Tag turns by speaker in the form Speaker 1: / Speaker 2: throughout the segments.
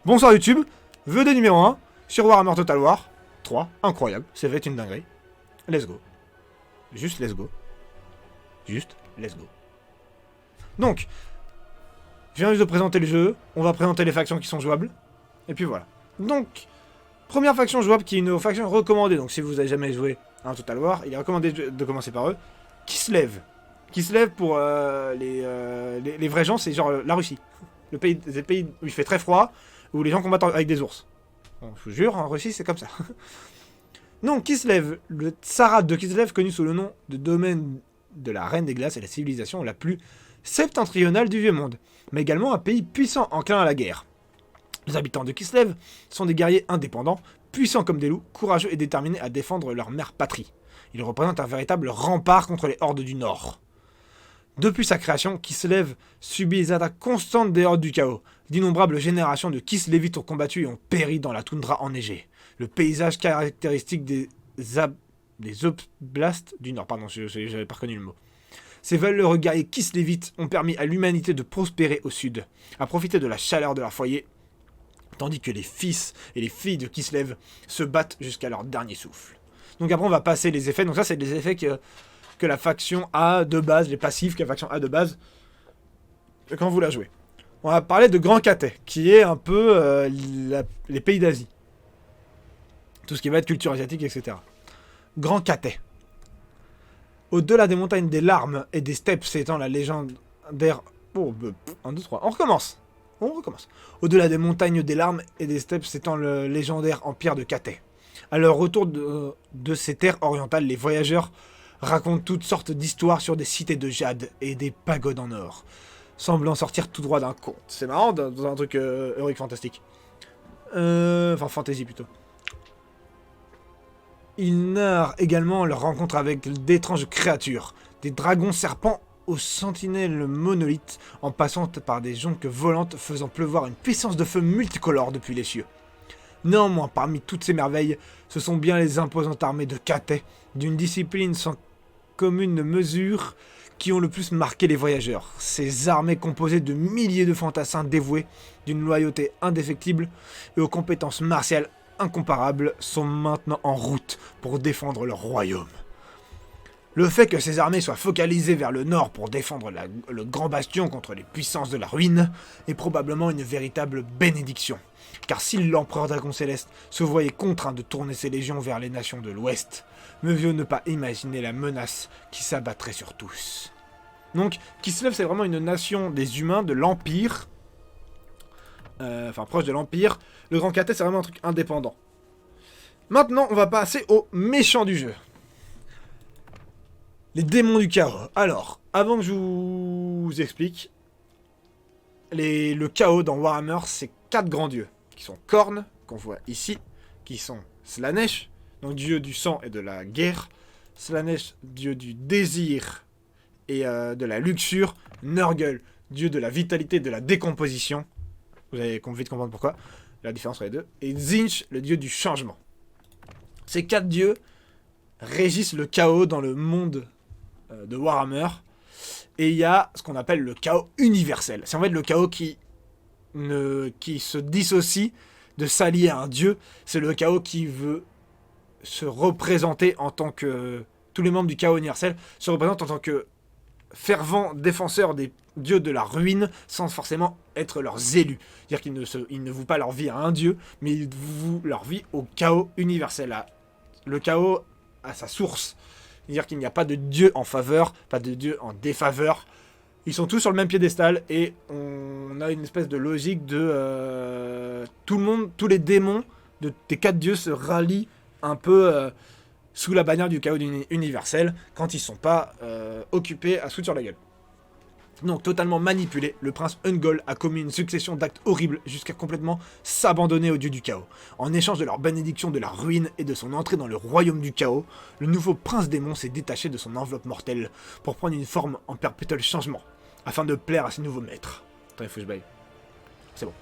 Speaker 1: Bonsoir YouTube, VOD numéro 1 sur Warhammer Total War 3, incroyable, c'est fait une dinguerie. Let's go. Juste let's go. Juste let's go. Donc, je viens juste de présenter le jeu, on va présenter les factions qui sont jouables, et puis voilà. Donc, première faction jouable qui est une faction recommandée, donc si vous avez jamais joué à un Total War, il est recommandé de commencer par eux. Kislev. Kislev pour les vrais gens, c'est genre la Russie. Le pays, des pays où il fait très froid, où les gens combattent avec des ours. Bon, je vous jure, en Russie, c'est comme ça. Donc, Kislev, le tsarate de Kislev, connu sous le nom de domaine de la Reine des Glaces, est la civilisation la plus septentrionale du Vieux Monde, mais également un pays puissant enclin à la guerre. Les habitants de Kislev sont des guerriers indépendants, puissants comme des loups, courageux et déterminés à défendre leur mère patrie. Ils représentent un véritable rempart contre les hordes du Nord. Depuis sa création, Kislev subit les attaques constantes des hordes du chaos. D'innombrables générations de Kislevites ont combattu et ont péri dans la toundra enneigée. Le paysage caractéristique des oblasts du Nord, pardon, j'avais pas reconnu le mot. Ces valeureux guerriers Kislevites ont permis à l'humanité de prospérer au sud, à profiter de la chaleur de leur foyer, tandis que les fils et les filles de Kislev se battent jusqu'à leur dernier souffle. Donc après on va passer les effets, donc ça c'est les effets que la faction A de base, les passifs que la faction A de base, quand vous la jouez. On va parler de Grand Cathay, qui est un peu les pays d'Asie. Tout ce qui va être culture asiatique, etc. Grand Cathay. Au-delà des montagnes des larmes et des steppes s'étend la légendaire... Oh, 1, 2, 3, on recommence. On recommence. Au-delà des montagnes des larmes et des steppes s'étend le légendaire empire de Cathay. À leur retour de ces terres orientales, les voyageurs racontent toutes sortes d'histoires sur des cités de jade et des pagodes en or, semblant sortir tout droit d'un conte. C'est marrant dans un truc heroic fantastique. Enfin, fantasy plutôt. Ils narrent également leur rencontre avec d'étranges créatures, des dragons serpents aux sentinelles monolithes, en passant par des jonques volantes faisant pleuvoir une puissance de feu multicolore depuis les cieux. Néanmoins, parmi toutes ces merveilles, ce sont bien les imposantes armées de Cathay, d'une discipline sans commune mesure, qui ont le plus marqué les voyageurs. Ces armées composées de milliers de fantassins dévoués, d'une loyauté indéfectible et aux compétences martiales incomparables, sont maintenant en route pour défendre leur royaume. Le fait que ces armées soient focalisées vers le nord pour défendre le grand bastion contre les puissances de la ruine est probablement une véritable bénédiction. Car si l'empereur Dragon Céleste se voyait contraint de tourner ses légions vers les nations de l'Ouest, mieux vaut ne pas imaginer la menace qui s'abattrait sur tous. Donc, Kislev, c'est vraiment une nation des humains de l'Empire, enfin proche de l'Empire. Le Grand Cathay, c'est vraiment un truc indépendant. Maintenant, on va passer aux méchants du jeu. Les démons du chaos. Alors, avant que je vous explique, le chaos dans Warhammer, c'est 4 grands dieux, qui sont Khorne, qu'on voit ici, qui sont Slaanesh, donc dieu du sang et de la guerre, Slaanesh, dieu du désir et de la luxure, Nurgle, dieu de la vitalité et de la décomposition, vous allez vite comprendre pourquoi, la différence entre les deux, et Tzeentch, le dieu du changement. Ces 4 dieux régissent le chaos dans le monde de Warhammer, et il y a ce qu'on appelle le chaos universel. C'est en fait le chaos qui se dissocie de s'allier à un dieu. C'est le chaos qui veut se représenter en tant que... Tous les membres du chaos universel se représentent en tant que fervents défenseurs des dieux de la ruine, sans forcément être leurs élus. C'est-à-dire qu'ils ne vouent pas leur vie à un dieu, mais ils vouent leur vie au chaos universel. Le chaos à sa source. C'est-à-dire qu'il n'y a pas de dieu en faveur, pas de dieu en défaveur. Ils sont tous sur le même piédestal et on a une espèce de logique de... tout le monde, tous les démons des 4 dieux se rallient un peu sous la bannière du chaos universel quand ils sont pas occupés à se foutre sur la gueule. Donc totalement manipulé, le prince Ungol a commis une succession d'actes horribles jusqu'à complètement s'abandonner aux dieux du chaos. En échange de leur bénédiction de la ruine et de son entrée dans le royaume du chaos, le nouveau prince démon s'est détaché de son enveloppe mortelle pour prendre une forme en perpétuel changement, afin de plaire à ses nouveaux maîtres. Attends, il faut que je baille. C'est bon.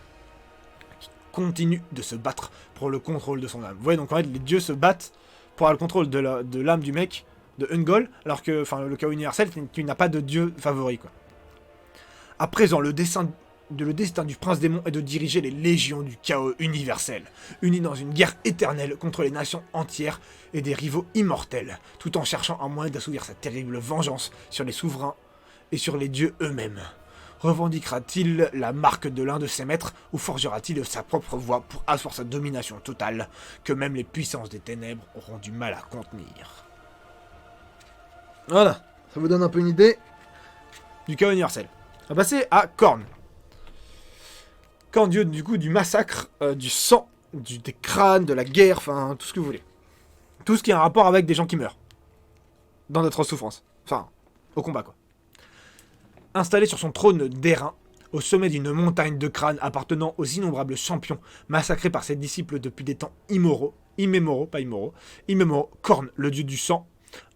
Speaker 1: Qui continue de se battre pour le contrôle de son âme. Vous voyez, donc en fait, les dieux se battent pour avoir le contrôle de l'âme du mec, de Ungol, alors que, enfin, le chaos universel, tu n'as pas de dieu favori, quoi. À présent, le dessein le destin du prince démon est de diriger les légions du chaos universel, unies dans une guerre éternelle contre les nations entières et des rivaux immortels, tout en cherchant un moyen d'assouvir sa terrible vengeance sur les souverains et sur les dieux eux-mêmes. Revendiquera-t-il la marque de l'un de ses maîtres, ou forgera-t-il sa propre voie pour asseoir sa domination totale, que même les puissances des ténèbres auront du mal à contenir? Voilà, ça vous donne un peu une idée du chaos universel. On va passer à Khorne. Khorne, dieu du coup du massacre, du sang, des crânes, de la guerre, enfin tout ce que vous voulez. Tout ce qui a un rapport avec des gens qui meurent. Dans notre souffrance. Enfin, au combat quoi. Installé sur son trône d'airain, au sommet d'une montagne de crânes appartenant aux innombrables champions massacrés par ses disciples depuis des temps immémoraux, Khorne, le dieu du sang,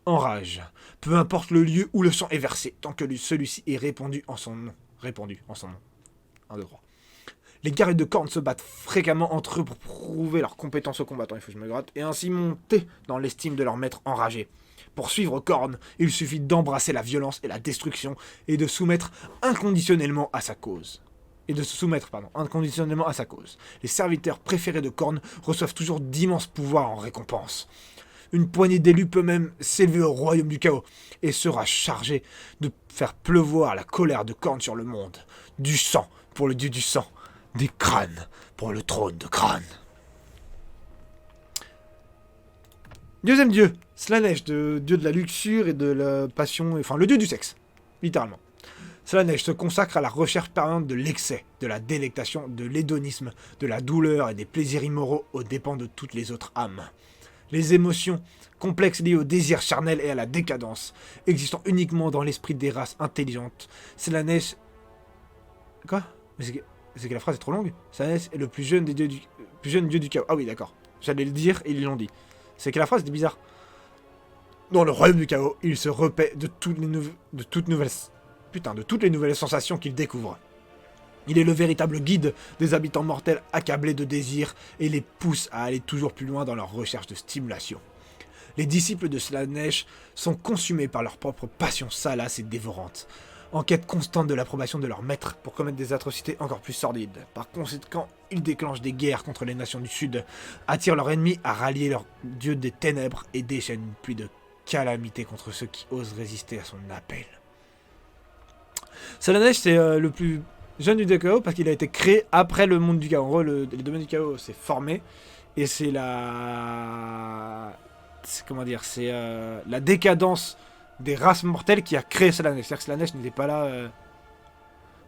Speaker 1: enrage. Peu importe le lieu où le sang est versé, tant que celui-ci est répandu en son nom. 1, 2, 3. Les guerriers de Khorne se battent fréquemment entre eux pour prouver leurs compétences aux combattants, il faut que je me gratte, et ainsi monter dans l'estime de leur maître enragé. Pour suivre Khorne, il suffit d'embrasser la violence et la destruction et de soumettre inconditionnellement à sa cause. Les serviteurs préférés de Khorne reçoivent toujours d'immenses pouvoirs en récompense. Une poignée d'élus peut même s'élever au royaume du chaos et sera chargée de faire pleuvoir la colère de Khorne sur le monde. Du sang pour le dieu du sang, des crânes pour le trône de crâne. Deuxième dieu, Slaanesh, dieu de la luxure et de la passion, enfin le dieu du sexe, littéralement. Slaanesh se consacre à la recherche permanente de l'excès, de la délectation, de l'hédonisme, de la douleur et des plaisirs immoraux aux dépens de toutes les autres âmes. Les émotions complexes liées au désir charnel et à la décadence, existant uniquement dans l'esprit des races intelligentes. Slaanesh... Quoi? C'est que la phrase est trop longue. Slaanesh est le plus jeune dieu du chaos. Ah oui, d'accord. J'allais le dire et ils l'ont dit. C'est que la phrase était bizarre. Dans le royaume du chaos, il se repaît de toutes les nouvelles sensations qu'il découvre. Il est le véritable guide des habitants mortels accablés de désirs et les pousse à aller toujours plus loin dans leur recherche de stimulation. Les disciples de Slaanesh sont consumés par leur propre passion salace et dévorante, en quête constante de l'approbation de leur maître pour commettre des atrocités encore plus sordides. Par conséquent, ils déclenchent des guerres contre les nations du Sud, attirent leurs ennemis à rallier leur dieu des ténèbres et déchaînent une pluie de calamités contre ceux qui osent résister à son appel. Slaanesh, c'est le plus jeune du chaos parce qu'il a été créé après le monde du chaos. En gros, les domaines du chaos s'est formé et c'est la... C'est la décadence des races mortelles qui a créé Slaanesh. C'est-à-dire que Slaanesh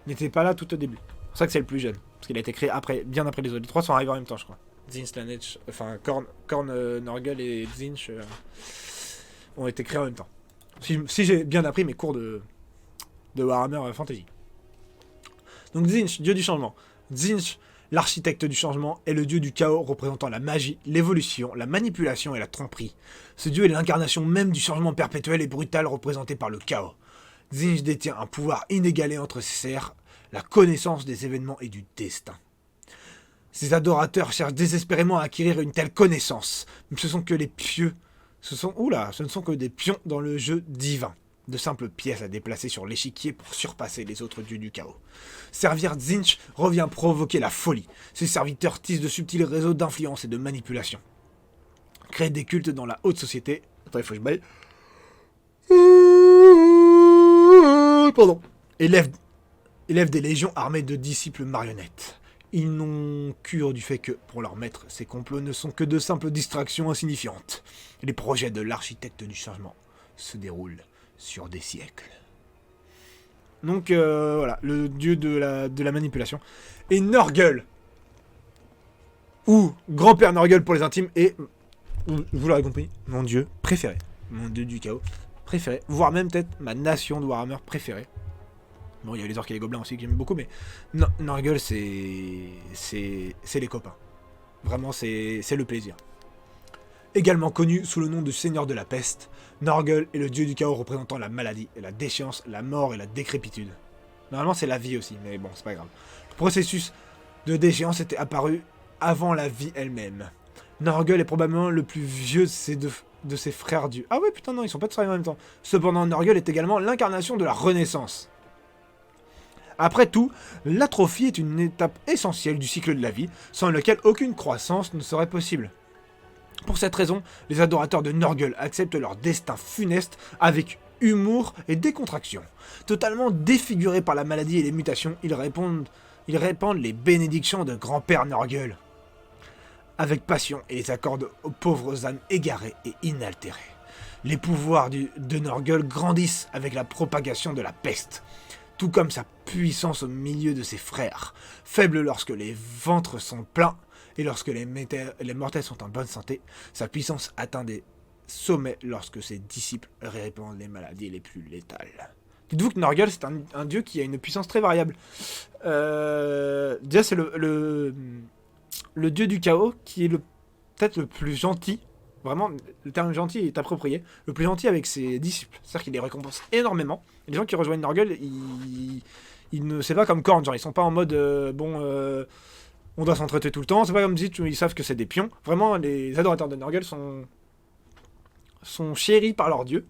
Speaker 1: n'était pas là tout au début. C'est pour ça que c'est le plus jeune. Parce qu'il a été créé après, bien après les autres. Les trois sont arrivés en même temps, je crois. Tzeentch, Slaanesh, enfin Khorne, Norgel et Tzeentch ont été créés en même temps. Si j'ai bien appris mes cours de Warhammer Fantasy. Donc Tzeentch, dieu du changement. Tzeentch, l'architecte du changement, est le dieu du chaos représentant la magie, l'évolution, la manipulation et la tromperie. Ce dieu est l'incarnation même du changement perpétuel et brutal représenté par le chaos. Tzeentch détient un pouvoir inégalé entre ses serfs, la connaissance des événements et du destin. Ses adorateurs cherchent désespérément à acquérir une telle connaissance, mais ce ne sont que des pions dans le jeu divin. De simples pièces à déplacer sur l'échiquier pour surpasser les autres dieux du chaos. Servir Tzeentch revient provoquer la folie. Ses serviteurs tissent de subtils réseaux d'influence et de manipulation. Créent des cultes dans la haute société. Attends, il faut que je baille. Pardon. Élèvent des légions armées de disciples marionnettes. Ils n'ont cure du fait que, pour leur maître, ces complots ne sont que de simples distractions insignifiantes. Les projets de l'architecte du changement se déroulent sur des siècles. Donc voilà, le dieu de la manipulation. Et Norgel, ou grand-père Norgel pour les intimes, et, vous l'aurez compris, mon dieu préféré. Mon dieu du chaos préféré. Voire même peut-être ma nation de Warhammer préférée. Bon, il y a les orques et les gobelins aussi que j'aime beaucoup, mais Norgel, c'est les copains. Vraiment, c'est le plaisir. Également connu sous le nom de Seigneur de la Peste, Norgel est le dieu du chaos représentant la maladie, la déchéance, la mort et la décrépitude. Normalement, c'est la vie aussi, mais bon, c'est pas grave. Le processus de déchéance était apparu avant la vie elle-même. Norgel est probablement le plus vieux de ses frères dieux. Ah ouais, putain, non, ils sont pas tous arrivés en même temps. Cependant, Norgel est également l'incarnation de la Renaissance. Après tout, l'atrophie est une étape essentielle du cycle de la vie, sans laquelle aucune croissance ne serait possible. Pour cette raison, les adorateurs de Nurgle acceptent leur destin funeste avec humour et décontraction. Totalement défigurés par la maladie et les mutations, ils répandent les bénédictions de grand-père Nurgle avec passion et les accordent aux pauvres âmes égarées et inaltérées. Les pouvoirs de Nurgle grandissent avec la propagation de la peste, tout comme sa puissance au milieu de ses frères, faible lorsque les ventres sont pleins et lorsque les mortels sont en bonne santé, sa puissance atteint des sommets lorsque ses disciples répandent les maladies les plus létales. Dites-vous que Nurgle, c'est un dieu qui a une puissance très variable. Déjà, c'est le dieu du chaos qui est peut-être le plus gentil. Vraiment, le terme gentil est approprié. Le plus gentil avec ses disciples. C'est-à-dire qu'il les récompense énormément. Et les gens qui rejoignent Nurgle, c'est pas comme Khorne, genre ils sont pas en mode on doit s'entraiter tout le temps. C'est pas comme Zitch où ils savent que c'est des pions. Vraiment, les adorateurs de Nurgle sont chéris par leur dieu.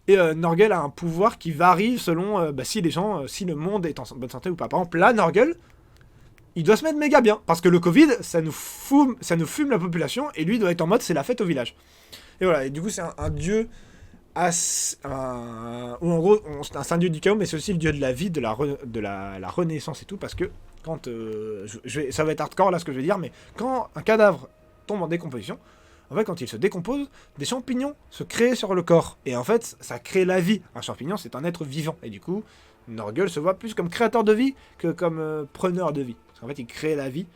Speaker 1: Et Nurgle a un pouvoir qui varie selon si le monde est en bonne santé ou pas. Par exemple, là, Nurgle, il doit se mettre méga bien. Parce que le Covid, ça nous fume la population. Et lui, il doit être en mode c'est la fête au village. Et voilà, et du coup, c'est un dieu. Ou en gros, c'est un dieu du chaos, mais c'est aussi le dieu de la vie, de la renaissance et tout. Parce que quand. Ça va être hardcore là ce que je vais dire, mais quand un cadavre tombe en décomposition. En fait, quand il se décompose, des champignons se créent sur le corps. Et en fait, ça crée la vie. Un champignon, c'est un être vivant. Et du coup, Nurgle se voit plus comme créateur de vie que comme preneur de vie. Parce qu'en fait, il crée la vie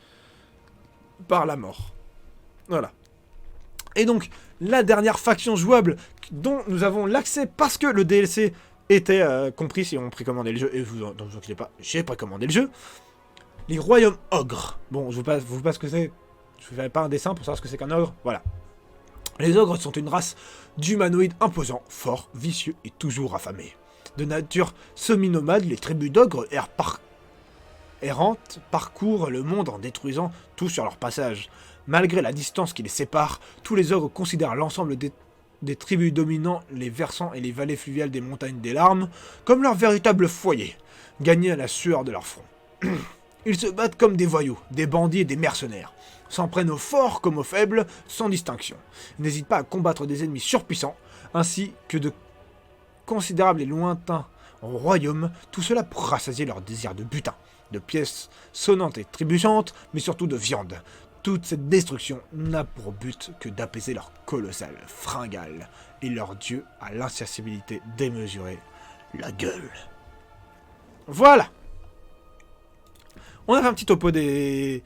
Speaker 1: par la mort. Voilà. Et donc, la dernière faction jouable dont nous avons l'accès parce que le DLC était compris si on précommandait le jeu. Et vous inquiétez pas, j'ai précommandé le jeu. Les royaumes ogres. Bon, je vous passe ce que c'est. Je ne ferai pas un dessin pour savoir ce que c'est qu'un ogre. Voilà. Les ogres sont une race d'humanoïdes imposants, forts, vicieux et toujours affamés. De nature semi-nomade, les tribus d'ogres errantes parcourent le monde en détruisant tout sur leur passage. Malgré la distance qui les sépare, tous les ogres considèrent l'ensemble des tribus dominant les versants et les vallées fluviales des montagnes des larmes comme leur véritable foyer, gagné à la sueur de leur front. Ils se battent comme des voyous, des bandits et des mercenaires. S'en prennent aux forts comme aux faibles, sans distinction. Ils n'hésitent pas à combattre des ennemis surpuissants, ainsi que de considérables et lointains royaumes, tout cela pour rassasier leur désir de butin, de pièces sonnantes et trébuchantes, mais surtout de viande. Toute cette destruction n'a pour but que d'apaiser leur colossale fringale et leur dieu à l'insaciabilité démesurée, la gueule. Voilà. On a fait un petit topo des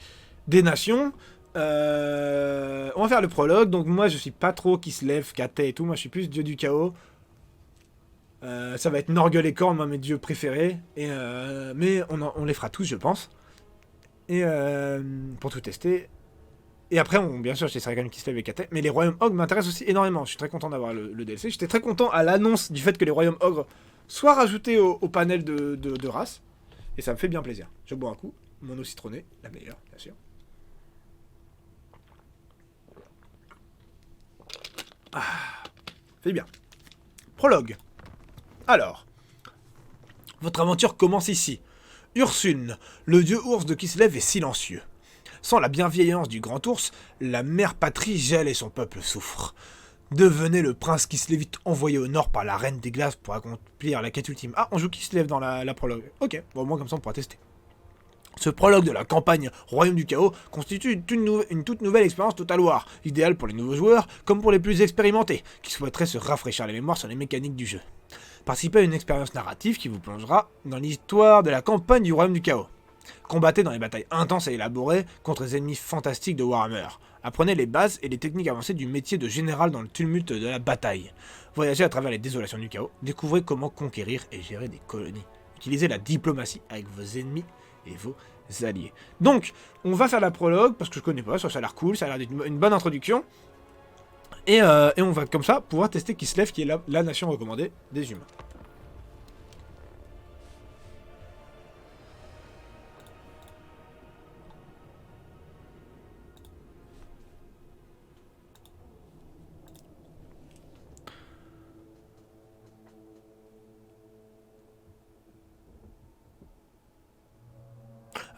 Speaker 1: nations. On va faire le prologue. Donc moi je suis pas trop Kislev, Katé et tout. Moi je suis plus dieu du chaos. Ça va être Nurgle et Khorne, moi mes dieux préférés. Mais on les fera tous je pense. Et pour tout tester. Et après bien sûr je testerai quand même Kislev et Katé. Mais les royaumes ogres m'intéressent aussi énormément. Je suis très content d'avoir le DLC. J'étais très content à l'annonce du fait que les royaumes ogres soient rajoutés au panel de races. Et ça me fait bien plaisir. Je bois un coup. Mon eau citronnée, la meilleure, bien sûr. Ah, c'est bien. Prologue. Alors, votre aventure commence ici. Ursune, le dieu ours de Kislev est silencieux. Sans la bienveillance du grand ours, la mère patrie gèle et son peuple souffre. Devenez le prince Kislevite envoyé au nord par la reine des glaces pour accomplir la quête ultime. Ah, on joue Kislev dans la prologue. Ok, bon, au moins comme ça on pourra tester. Ce prologue de la campagne Royaume du Chaos constitue une toute nouvelle expérience Total War, idéale pour les nouveaux joueurs comme pour les plus expérimentés, qui souhaiteraient se rafraîchir les mémoires sur les mécaniques du jeu. Participez à une expérience narrative qui vous plongera dans l'histoire de la campagne du Royaume du Chaos. Combattez dans les batailles intenses et élaborées contre les ennemis fantastiques de Warhammer. Apprenez les bases et les techniques avancées du métier de général dans le tumulte de la bataille. Voyagez à travers les désolations du chaos, découvrez comment conquérir et gérer des colonies. Utilisez la diplomatie avec vos ennemis et vos alliés. Donc, on va faire la prologue, parce que je connais pas, ça a l'air cool, ça a l'air d'être une bonne introduction. Et on va comme ça pouvoir tester Kislev, qui est la nation recommandée des humains.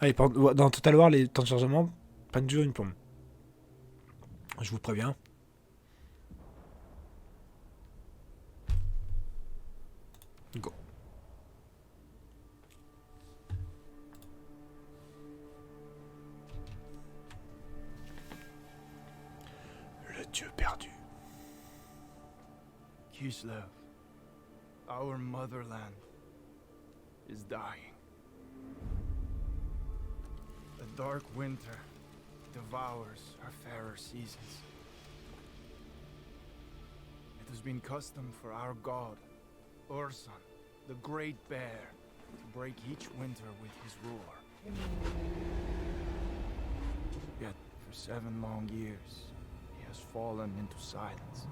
Speaker 1: Allez, dans Total War, les temps de chargement prennent toujours une plombe. Je vous préviens. Go. Le dieu perdu.
Speaker 2: Kislev, our motherland, is dying. The dark winter devours our fairer seasons. It has been custom for our god, Ursun, the Great Bear, to break each winter with his roar. Yet, for 7 long years, he has fallen into silence.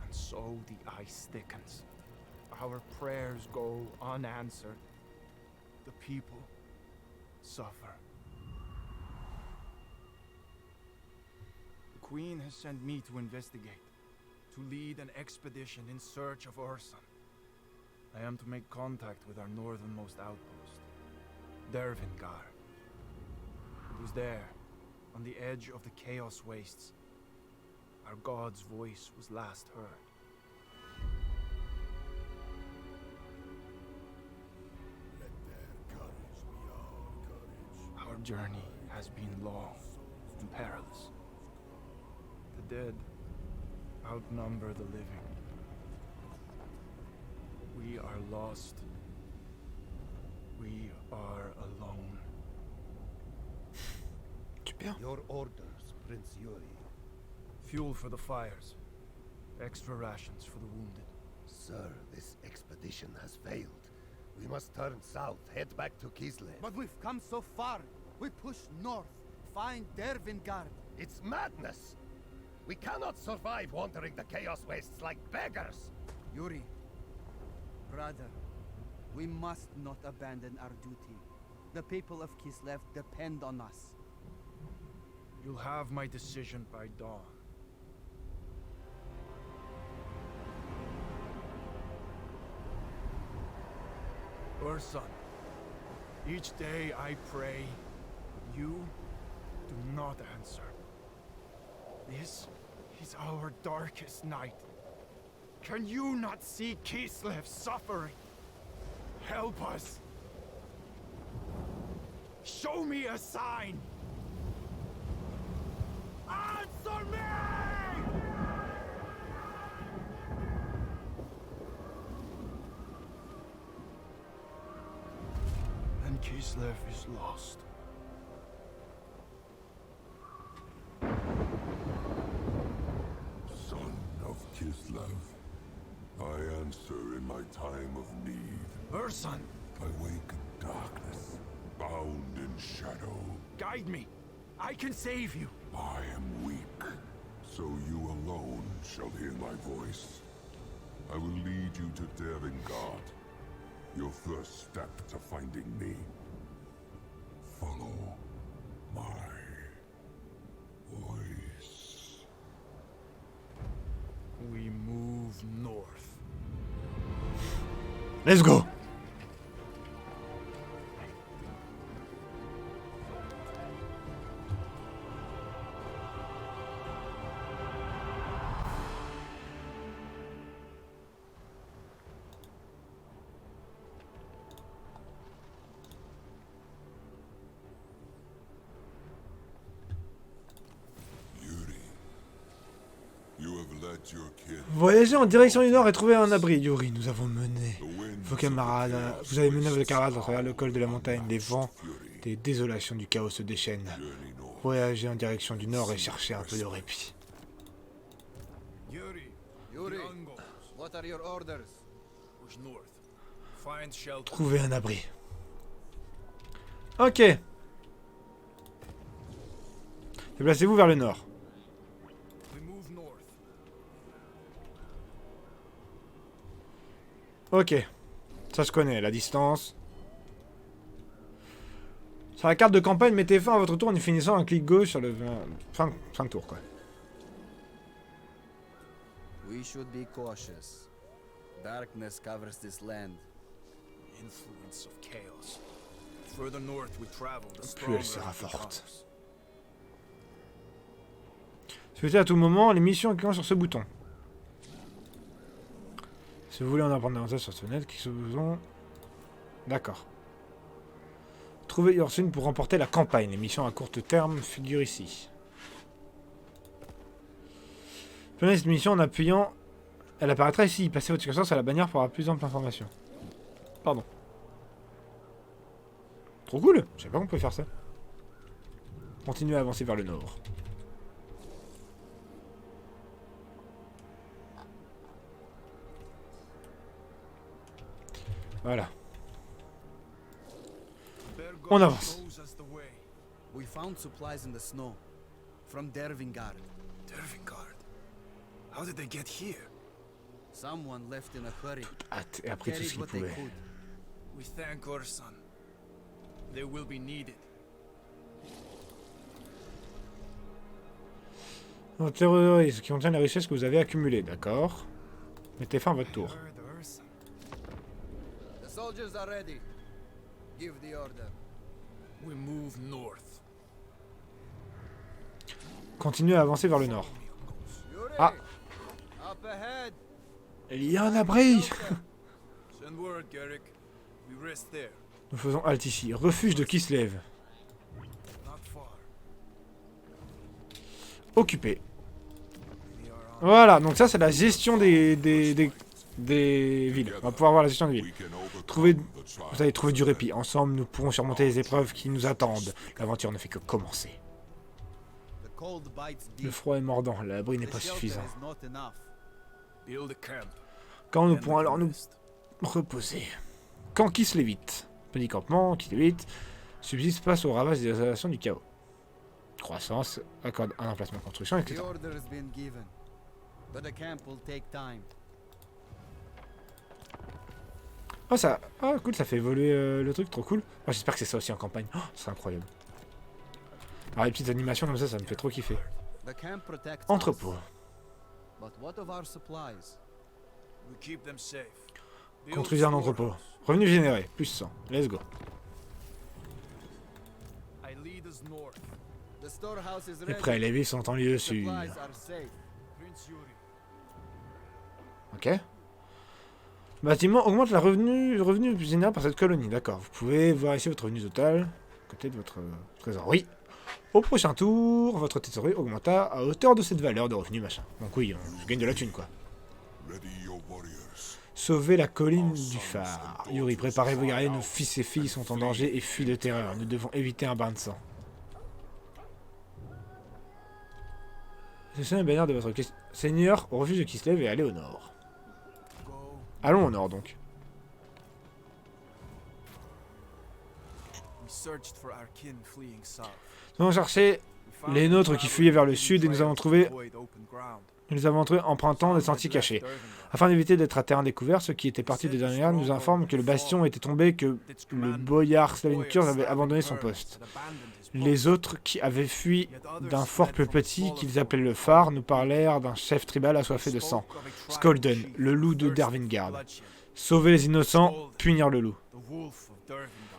Speaker 2: And so the ice thickens. Our prayers go unanswered. The people suffer. The Queen has sent me to investigate, to lead an expedition in search of Ursun. I am to make contact with our northernmost outpost, Dervingar. It was there, on the edge of the Chaos Wastes, our god's voice was last heard.
Speaker 3: Let their courage be our courage.
Speaker 2: Our journey has been long and perilous. The dead outnumber the living. We are lost. We are alone.
Speaker 1: Super.
Speaker 3: Your orders, Prince Yuri.
Speaker 2: Fuel for the fires. Extra rations for the wounded.
Speaker 3: Sir, this expedition has failed. We must turn south, head back to Kislev.
Speaker 4: But we've come so far. We push north, find Dervingard.
Speaker 3: It's madness! We cannot survive wandering the Chaos Wastes like beggars!
Speaker 4: Yuri, brother, we must not abandon our duty. The people of Kislev depend on us.
Speaker 2: You'll have my decision by dawn. Ursun, each day I pray, but you do not answer. This is our darkest night. Can you not see Kislev suffering? Help us. Show me a sign. Answer me! Then Kislev is lost.
Speaker 5: Son of Kislev, I answer in my time of need.
Speaker 2: Ursun,
Speaker 5: I wake in darkness, bound in shadow.
Speaker 2: guide me. I can save you.
Speaker 5: I am weak, so you alone shall hear my voice. I will lead you to Dervingard, your first step to finding me. Follow my voice.
Speaker 2: We move north.
Speaker 1: Let's go. Voyagez en direction du nord et trouvez un abri. Yuri, nous avons mené vos camarades. Vous avez mené vos camarades à travers le col de la montagne. Les vents des désolations du chaos se déchaînent. Voyagez en direction du nord et cherchez un peu de répit.
Speaker 2: Yuri,
Speaker 4: Yuri, what are your orders?
Speaker 2: push north. Find shelter.
Speaker 1: Trouvez un abri. Ok. Déplacez-vous vers le nord.
Speaker 2: We move north.
Speaker 1: Ok. Ça se connaît, la distance. Sur la carte de campagne, mettez fin à votre tour en y finissant un clic gauche sur le... Fin de tour, quoi.
Speaker 4: We should be cautious. Darkness covers this land.
Speaker 2: Influence of chaos. further north we travel, the
Speaker 1: Plus elle
Speaker 2: stronger
Speaker 1: sera
Speaker 2: it
Speaker 1: forte.
Speaker 2: becomes.
Speaker 1: Souhaitez à tout moment les missions en cliquant sur ce bouton. Si vous voulez en apprendre davantage sur ce net, qui se besoin. D'accord. Trouvez Yorsune pour remporter la campagne. Les missions à court terme figurent ici. Prenez cette mission en appuyant. Elle apparaîtra ici. Passez votre curseur sur la bannière pour avoir plus d'ample information. Pardon. Trop cool. Je savais pas qu'on pouvait faire ça. Continuez à avancer vers le nord. Voilà.
Speaker 2: Bergoth
Speaker 1: On avance.
Speaker 2: shows us the way.
Speaker 4: We found supplies in the snow. From Dervingard.
Speaker 2: Dervingard. How did they get here?
Speaker 4: Someone left in a hurry.
Speaker 1: Hâte et après tout ce
Speaker 4: Carried
Speaker 1: qu'il
Speaker 4: what they
Speaker 1: pouvait.
Speaker 4: could.
Speaker 2: We thank Urson. They will be needed.
Speaker 1: On terrorise qui contient les richesses que vous avez accumulées, d'accord. Mettez fin à votre
Speaker 2: I
Speaker 1: tour.
Speaker 2: heard Urson.
Speaker 4: The soldiers are ready. Give the order.
Speaker 2: We move north.
Speaker 1: Continuez à avancer vers le nord.
Speaker 4: Yuri!
Speaker 1: Ah.
Speaker 4: Up ahead!
Speaker 1: Il y a un abri.
Speaker 2: Send word, Garrick. We rest there.
Speaker 1: Nous faisons halte ici. Refuge de Kislev.
Speaker 2: Not far.
Speaker 1: Occupé.
Speaker 2: We are on.
Speaker 1: Voilà, donc ça c'est la gestion des villes. On va pouvoir voir la gestion des villes.
Speaker 5: We can overcome
Speaker 1: Trouver,
Speaker 5: the
Speaker 1: vous allez trouver du répit. Ensemble, nous pourrons surmonter les épreuves qui nous attendent. L'aventure ne fait que commencer.
Speaker 4: The cold bites
Speaker 1: Le
Speaker 4: deep.
Speaker 1: froid est mordant, l'abri n'est
Speaker 4: The
Speaker 1: pas
Speaker 4: shelter
Speaker 1: suffisant.
Speaker 4: is not enough.
Speaker 2: Build a camp.
Speaker 1: Quand nous
Speaker 2: and
Speaker 1: pourrons alors nous
Speaker 2: rest.
Speaker 1: reposer. Quand Kislevite. Petit campement, Kislevite, subsiste face au ravage des installations du chaos. Croissance, accorde un emplacement de construction,
Speaker 4: The
Speaker 1: etc.
Speaker 4: order has been given. But the camp will take time.
Speaker 1: Oh ça, ah cool, ça fait évoluer le truc, trop cool. Oh, j'espère que c'est ça aussi en campagne. Oh, c'est incroyable. Alors les petites animations comme ça me fait trop kiffer.
Speaker 4: The camp protects
Speaker 1: Entrepôt.
Speaker 4: us. But what of our supplies?
Speaker 2: We keep them safe. Build
Speaker 1: Construisez un entrepôt.
Speaker 2: storehouse.
Speaker 1: Revenu généré, plus 100. Let's go.
Speaker 2: I lead us north.
Speaker 4: The storehouse is
Speaker 1: Les
Speaker 4: ready.
Speaker 1: prélèvés sont en lieu sûr.
Speaker 4: Supplies are safe.
Speaker 2: Prince Yuri.
Speaker 1: Ok. Bâtiment augmente le revenu généré par cette colonie. D'accord. Vous pouvez voir ici votre revenu total. À côté de votre trésorerie. Au prochain tour, votre trésorerie augmenta à hauteur de cette valeur de revenu machin. Donc oui, je gagne de la thune quoi.
Speaker 5: ready your warriors.
Speaker 1: Sauvez la colline du phare. Yuri, préparez vos guerriers, nos fils et filles sont en danger et fuient de terreur. Nous devons éviter un bain de sang. C'est la bannière de votre seigneur au refuge de Kislev et allez au nord.
Speaker 2: Go.
Speaker 1: Allons au nord donc.
Speaker 2: We searched for our kin fleeing south.
Speaker 1: Nous avons cherché
Speaker 2: We found
Speaker 1: les
Speaker 2: them
Speaker 1: nôtres qui
Speaker 2: traveling
Speaker 1: fuyaient vers le
Speaker 2: in
Speaker 1: sud et nous
Speaker 2: trail
Speaker 1: avons
Speaker 2: to
Speaker 1: trouvé,
Speaker 2: avoid open ground.
Speaker 1: nous les avons trouvés empruntant des
Speaker 2: Some
Speaker 1: sentiers
Speaker 2: had left
Speaker 1: cachés.
Speaker 2: Dervingard.
Speaker 1: Afin d'éviter d'être à terrain découvert, ceux qui étaient partis de dernière nous informent que le bastion était tombé, que le boyard Slavenkurz avait abandonné son poste. Les autres qui avaient fui d'un fort plus petit qu'ils appelaient le phare nous parlèrent d'un chef tribal assoiffé de sang, Skolden, le loup de Dervingard. Sauver les innocents, punir le loup.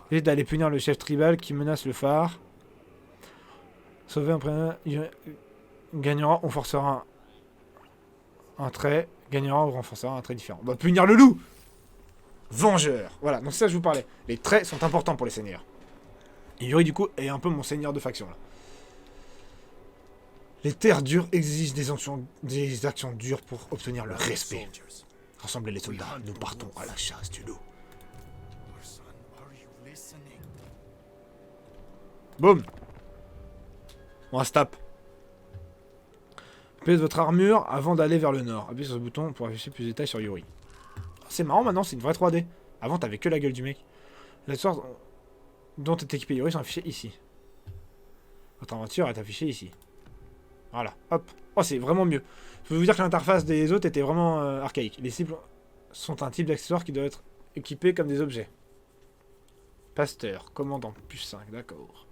Speaker 1: Et d'aller punir le chef tribal qui menace le phare. Sauver un prénom, gagnera, on forcera un trait, gagnera ou renforcera un trait différent. Bah punir le loup. Vengeur. Voilà, donc c'est ça que je vous parlais. Les traits sont importants pour les seigneurs. Et Yuri, du coup, est un peu mon seigneur de faction, là. Les terres dures exigent des actions dures pour obtenir le respect. Rassemblez les soldats, nous partons à la chasse du loup. Boum. On va se tape. Appuyez votre armure avant d'aller vers le nord. Appuyez sur ce bouton pour afficher plus de détails sur Yuri. C'est marrant maintenant, c'est une vraie 3D. Avant, t'avais que la gueule du mec. Les sortes dont est équipé Yuri sont affichés ici. Votre aventure est affichée ici. Voilà, hop. Oh, c'est vraiment mieux. Je peux vous dire que l'interface des autres était vraiment archaïque. Les cibles sont un type d'accessoire qui doit être équipé comme des objets. Pasteur, commandant, plus 5, d'accord.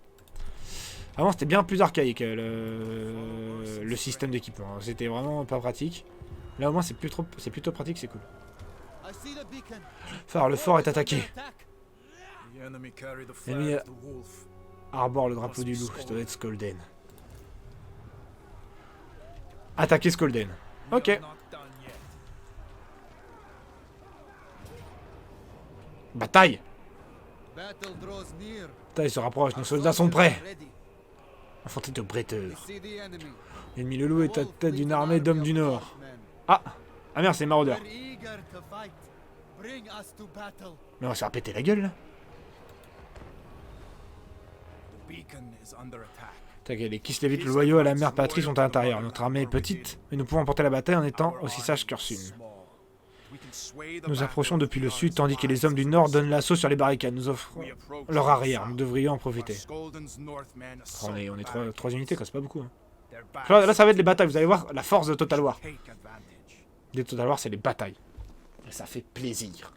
Speaker 1: Avant, c'était bien plus archaïque le système d'équipement. C'était vraiment pas pratique. Là, au moins, c'est plutôt pratique, c'est cool.
Speaker 4: I see the beacon.
Speaker 1: Phare, le fort est attaqué.
Speaker 4: Attack.
Speaker 2: The The enemy carry the
Speaker 1: L'ennemi
Speaker 2: flag of the wolf.
Speaker 1: arbore le drapeau du loup. Ça doit être Skolden. Attaquer Skolden. Ok.
Speaker 2: We are not done yet.
Speaker 1: Bataille.
Speaker 4: Battle draws near.
Speaker 1: Bataille se rapproche. Nos
Speaker 4: Our
Speaker 1: soldats sont
Speaker 4: soldiers
Speaker 1: prêts.
Speaker 4: are ready.
Speaker 1: Infanterie de
Speaker 4: We
Speaker 1: breteurs.
Speaker 4: see the enemy.
Speaker 1: L'ennemi le loup est à
Speaker 4: Wolf
Speaker 1: tête
Speaker 4: leads
Speaker 1: d'une
Speaker 4: an
Speaker 1: armée
Speaker 4: army
Speaker 1: d'hommes
Speaker 4: of
Speaker 1: du Nord.
Speaker 4: Northmen.
Speaker 1: Ah merde, c'est les maraudeurs.
Speaker 4: We're eager to fight. Bring us to battle.
Speaker 1: Mais on va se faire péter la gueule là.
Speaker 2: The beacon is under attack.
Speaker 1: T'inquiète, les Kislevites loyaux à la mère patrie sont à l'intérieur. Notre armée est petite, mais nous pouvons emporter la bataille en étant
Speaker 2: Our
Speaker 1: aussi
Speaker 2: army
Speaker 1: sages
Speaker 2: is
Speaker 1: qu'Ursune.
Speaker 2: small. We can sway the
Speaker 1: Nous
Speaker 2: battle
Speaker 1: approchons
Speaker 2: of
Speaker 1: depuis
Speaker 2: the
Speaker 1: le sud,
Speaker 2: Arn's
Speaker 1: tandis que les hommes du
Speaker 2: allies
Speaker 1: nord
Speaker 2: in
Speaker 1: donnent
Speaker 2: the
Speaker 1: l'assaut
Speaker 2: south.
Speaker 1: sur les barricades. Nous offrons
Speaker 2: We approach
Speaker 1: leur
Speaker 2: from
Speaker 1: arrière.
Speaker 2: south,
Speaker 1: Nous devrions en
Speaker 2: while
Speaker 1: profiter.
Speaker 2: Skolden's Northmen assault
Speaker 1: On est
Speaker 2: the
Speaker 1: 3
Speaker 2: barricades.
Speaker 1: unités, quoi, c'est pas beaucoup. Hein.
Speaker 2: Their
Speaker 1: Là, ça va être les batailles, vous allez voir la force de Total War.
Speaker 2: take advantage.
Speaker 1: Des Total War, c'est les batailles. Et ça fait plaisir.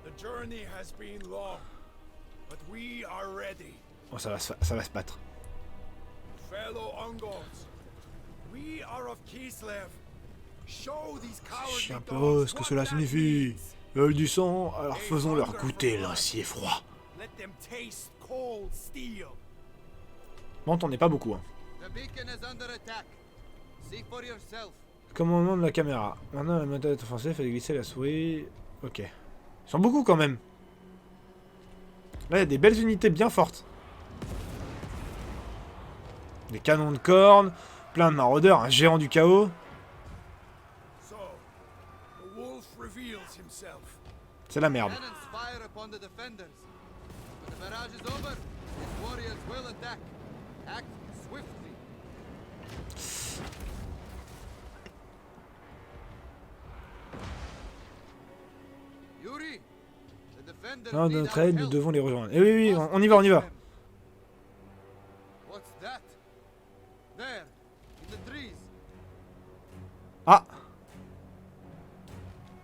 Speaker 2: The journey has been long, but we are ready.
Speaker 1: Bon, ça va se battre.
Speaker 2: Fellow Ungols, we are of Kislev. Show these
Speaker 1: Je
Speaker 2: cowardly
Speaker 1: sais pas
Speaker 2: dogs
Speaker 1: ce que
Speaker 2: what
Speaker 1: cela
Speaker 2: that
Speaker 1: signifie.
Speaker 2: means.
Speaker 1: Ils veulent du sang, alors faisons-leur goûter l'acier froid.
Speaker 2: Let them taste cold steel.
Speaker 1: Bon, t'en es pas beaucoup. Hein.
Speaker 4: The beacon is under attack. See for yourself.
Speaker 1: Commandement de la caméra. Maintenant, la méthode est offensive, fait glisser la souris. Ok. Ils sont beaucoup quand même. Là, il y a des belles unités bien fortes. Des canons de cornes, plein de maraudeurs, un géant du chaos.
Speaker 2: So, the wolf reveals himself.
Speaker 1: C'est la merde.
Speaker 4: Cannons fire upon the defenders. When the barrage is over, his warriors will attack. Act swiftly. Yuri, the defenders
Speaker 1: Non, de
Speaker 4: need
Speaker 1: notre
Speaker 4: our
Speaker 1: aide, nous
Speaker 4: help.
Speaker 1: devons les rejoindre. Eh oui, oui, on y va, on y va.
Speaker 4: What's that? There, in the trees.
Speaker 1: Ah,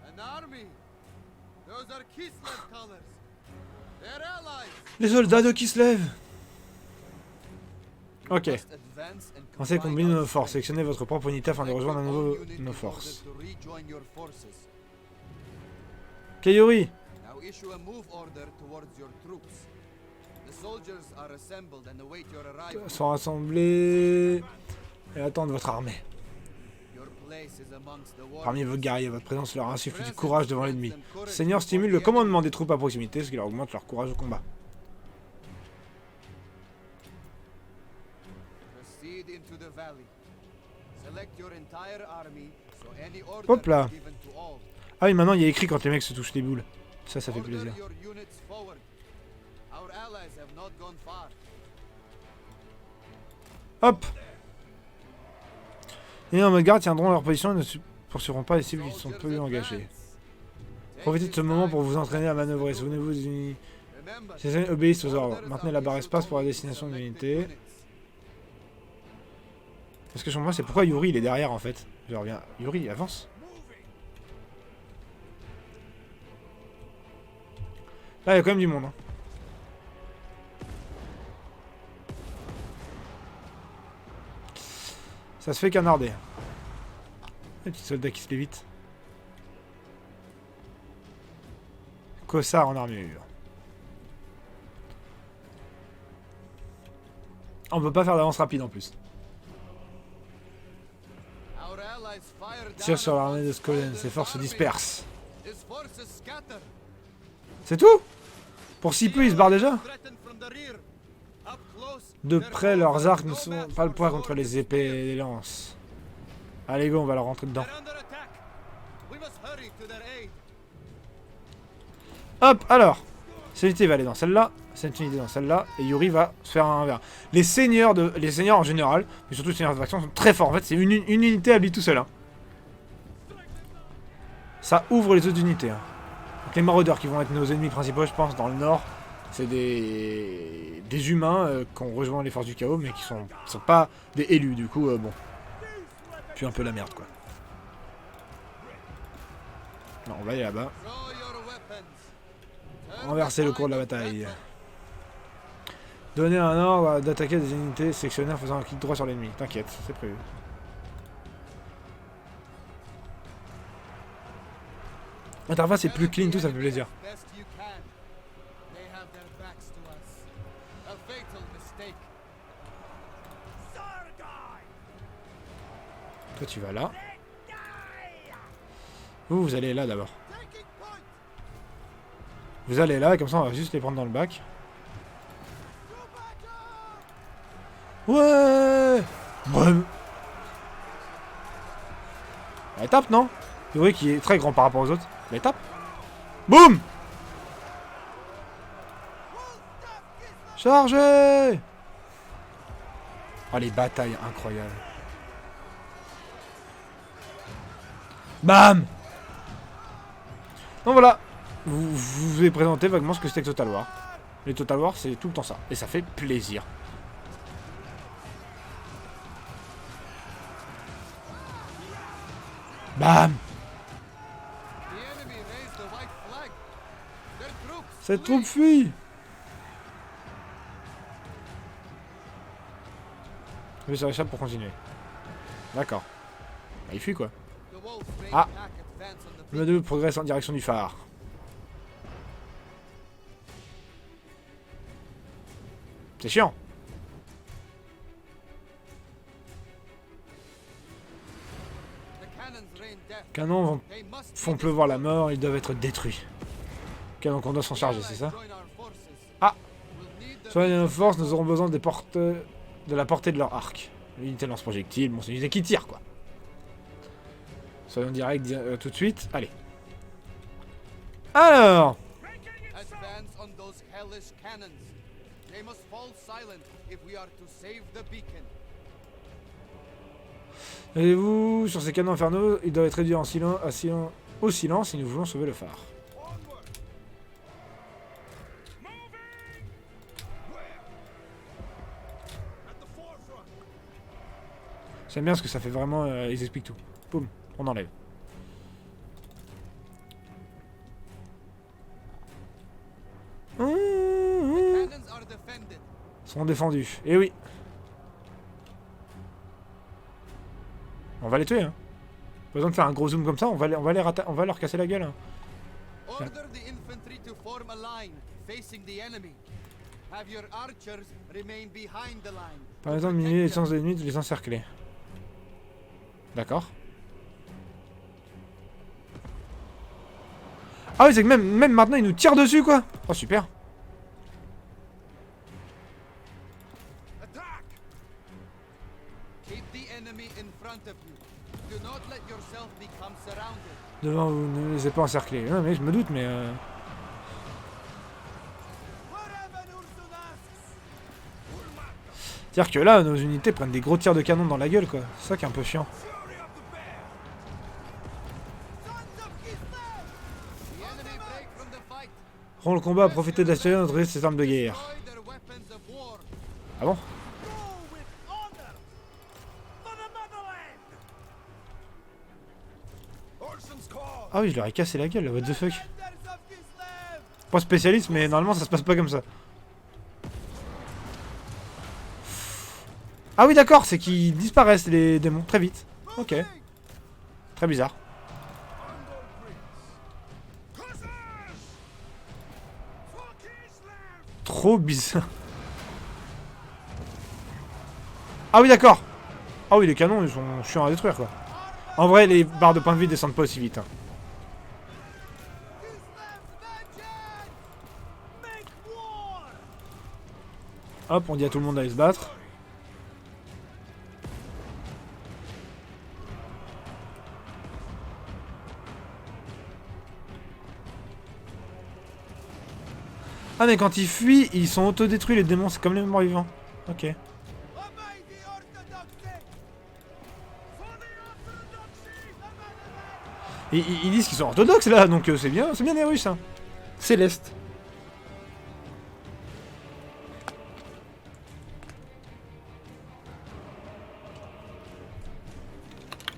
Speaker 4: An army. Those are Kislev colors. They're allies.
Speaker 1: les soldats de Kislev. Ok.
Speaker 4: Must advance and
Speaker 1: Pensez
Speaker 4: combine
Speaker 1: combiner
Speaker 4: our
Speaker 1: nos forces.
Speaker 4: strength.
Speaker 1: Sélectionnez votre propre unité afin de
Speaker 4: Select
Speaker 1: rejoindre à
Speaker 4: your
Speaker 1: nouveau
Speaker 4: own unit
Speaker 1: nos
Speaker 4: in
Speaker 1: forces.
Speaker 4: order to rejoin your forces.
Speaker 1: Kayori,
Speaker 4: Now issue a move order towards your troops. The soldiers are assembled and await your arrival.
Speaker 1: sont rassemblés et attendent votre armée.
Speaker 4: Your place is amongst the
Speaker 1: Parmi
Speaker 4: warriors.
Speaker 1: vos guerriers, votre présence leur insuffle du courage devant l'ennemi. Seigneur stimule le commandement des troupes à proximité, ce qui leur augmente leur courage au combat.
Speaker 4: Proceed into the valley. Select your entire army so any order
Speaker 1: Hop là.
Speaker 4: is given to all.
Speaker 1: Ah oui, maintenant il y a écrit quand les mecs se touchent les boules. Ça fait
Speaker 4: Order
Speaker 1: plaisir.
Speaker 4: your units forward. Our allies have not gone far.
Speaker 1: Hop. Les en mode garde tiendront leur position et ne poursuivront pas les cibles qui sont peu engagées. Profitez de ce moment pour vous entraîner à manœuvrer. Souvenez-vous des unités.
Speaker 4: Remember,
Speaker 1: Ces ennemis obéissent aux ordres.
Speaker 4: orders
Speaker 1: Maintenez
Speaker 4: are
Speaker 1: la barre
Speaker 4: issued
Speaker 1: espace pour la
Speaker 4: only to
Speaker 1: destination de
Speaker 4: selected
Speaker 1: l'unité.
Speaker 4: units.
Speaker 1: Parce que je comprends, c'est pourquoi Yuri il est derrière en fait. Je reviens. Yuri, avance. Là, il y a quand même du monde. Hein. Ça se fait canarder. Les petits soldats qui se lévitent. Cossard en armure. On peut pas faire d'avance rapide en plus.
Speaker 4: Our allies fire down
Speaker 1: Tire sur l'armée de
Speaker 4: upon
Speaker 1: Skolen,
Speaker 4: Skolden's
Speaker 1: ses forces se
Speaker 4: army.
Speaker 1: dispersent.
Speaker 4: His forces scatter.
Speaker 1: C'est tout? Pour si peu, ils se barrent déjà?
Speaker 4: Threatened from the rear. Up close,
Speaker 1: De
Speaker 4: their
Speaker 1: près,
Speaker 4: foes
Speaker 1: leurs
Speaker 4: are
Speaker 1: arcs ne
Speaker 4: no
Speaker 1: sont
Speaker 4: match
Speaker 1: pas le
Speaker 4: for
Speaker 1: poids
Speaker 4: swords
Speaker 1: contre les
Speaker 4: and
Speaker 1: épées et
Speaker 4: spears.
Speaker 1: les lances. Allez go, on va leur rentrer dedans.
Speaker 4: They're under attack. We must hurry to their aid.
Speaker 1: Hop, alors. Cette unité va aller dans celle-là, cette unité dans celle-là, et Yuri va se faire un verre. Les seigneurs en général, mais surtout les seigneurs de faction sont très forts. En fait, c'est une unité à lui tout seul. Hein. Ça ouvre les autres unités. Hein. Donc les maraudeurs qui vont être nos ennemis principaux, je pense, dans le nord, c'est des humains qui ont rejoint les forces du chaos, mais qui sont pas des élus. Du coup, bon, puis un peu la merde, quoi. Non, on va aller là-bas.
Speaker 4: Draw your weapons. Turn
Speaker 1: Renverser
Speaker 4: the
Speaker 1: le cours de la
Speaker 4: tide of
Speaker 1: bataille.
Speaker 4: battle.
Speaker 1: Donner un ordre d'attaquer des unités sélectionnées en faisant un clic droit sur l'ennemi. T'inquiète, c'est prévu. L'interface est plus clean, tout ça fait plaisir.
Speaker 4: Best you can. They have their backs to us. A fatal mistake.
Speaker 1: Toi tu vas là. Vous allez là d'abord.
Speaker 4: Taking point.
Speaker 1: Vous allez là, et comme ça on va juste les prendre dans le bac. Ouais. Ouais. Elle tape, non? C'est vrai qu'il est très grand par rapport aux autres. Elle tape. Boum. Chargez. Oh, les batailles incroyables. Bam. Donc voilà. Vous ai présenté vaguement ce que c'était que Total War. Les Total War, c'est tout le temps ça. Et ça fait plaisir. Bam.
Speaker 4: The enemy raised the white flag. Their troops.
Speaker 1: Cette troupe fuit. Je vais sur l'échappe pour continuer. D'accord. Bah, il fuit quoi.
Speaker 4: The wolves rain
Speaker 1: Ah.
Speaker 4: back advance on the
Speaker 1: Le 2 progresse en direction du phare. C'est chiant.
Speaker 4: The cannons rain death.
Speaker 1: Canons vont-
Speaker 4: They must
Speaker 1: font
Speaker 4: be
Speaker 1: pleuvoir la mort, ils doivent être détruits. Ok, donc on doit s'en charger, c'est ça?
Speaker 4: Join our forces.
Speaker 1: Ah.
Speaker 4: We'll need the
Speaker 1: Soit nos forces, nous aurons besoin des de la portée de leur arc. L'unité lance-projectile, bon c'est une unité qui tire quoi. Soyons directs tout de suite, allez. Alors,
Speaker 4: advance on those hellish cannons. They must fall silent if we are to save the beacon.
Speaker 1: avez-vous sur ces canons infernaux, ils doivent être réduits en au silence si nous voulons sauver le phare. J'aime bien parce que ça fait vraiment, ils expliquent tout. Boum, on enlève.
Speaker 4: Cannons are defended.
Speaker 1: Sont défendus. Eh oui. On va les tuer, hein. Pas besoin de faire un gros zoom comme ça, on va leur casser la gueule. Hein.
Speaker 4: Order the infantry to form a line facing the enemy. Have your archers remain behind the line.
Speaker 1: Par exemple, diminuer les chances ennemies de les encercler. D'accord. Ah oui, c'est que même maintenant, ils nous tirent dessus, quoi. Oh, super.
Speaker 4: Attack! Keep the enemy in front of you. Do not let yourself become surrounded.
Speaker 1: Devant vous, ne les ai pas encerclés. Non, mais je me doute, mais... C'est-à-dire que là, nos unités prennent des gros tirs de canon dans la gueule, quoi. C'est ça qui est un peu chiant.
Speaker 4: The enemy break from the fight.
Speaker 1: Prends le combat à profiter de la situation de ces armes de guerre.
Speaker 4: Destroy their weapons of war.
Speaker 1: Ah bon? Ah oui, je leur ai cassé la gueule, là, what the fuck. Pas spécialiste, mais normalement ça se passe pas comme ça. Ah oui, d'accord, c'est qu'ils disparaissent les démons très vite. Ok. Très bizarre. Trop bizarre. Ah oui, d'accord. Ah oui, les canons, ils sont chiants à détruire, quoi. En vrai, les barres de points de vie descendent pas aussi vite. Hein. Hop, on dit à tout le monde d'aller se battre. Ah mais quand ils fuient, ils sont autodétruits les démons, c'est comme les morts vivants. Ok. Et ils disent qu'ils sont orthodoxes là, donc c'est bien les Russes. Hein. Céleste.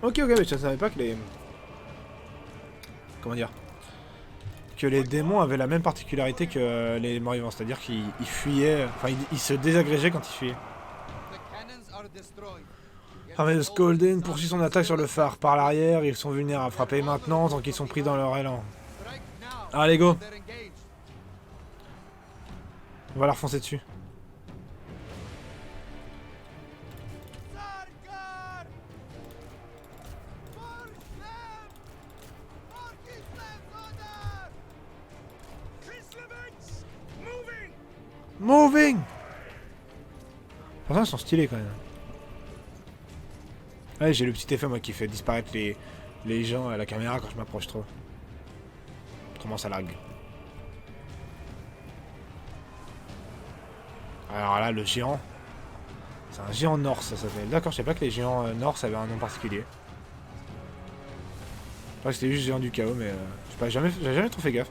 Speaker 1: Ok, mais je savais pas que les... Comment dire? que les démons avaient la même particularité que les morts-vivants, c'est-à-dire qu'ils fuyaient, enfin ils se désagrégeaient quand ils fuyaient. Armée de Skolden poursuit son attaque sur le phare. Par l'arrière, ils sont vulnérables. Frappez maintenant tant qu'ils sont pris dans leur élan. Allez, go! On va leur foncer dessus. Moving! Pourtant, ils sont stylés quand même. Ouais, j'ai le petit effet moi qui fait disparaître les gens à la caméra quand je m'approche trop. Comment ça lag. Alors là, le géant. C'est un géant Norse, ça s'appelle. D'accord, je sais pas que les géants Norse avaient un nom particulier. Je crois que c'était juste géant du chaos, mais je sais pas, j'ai jamais trop fait gaffe.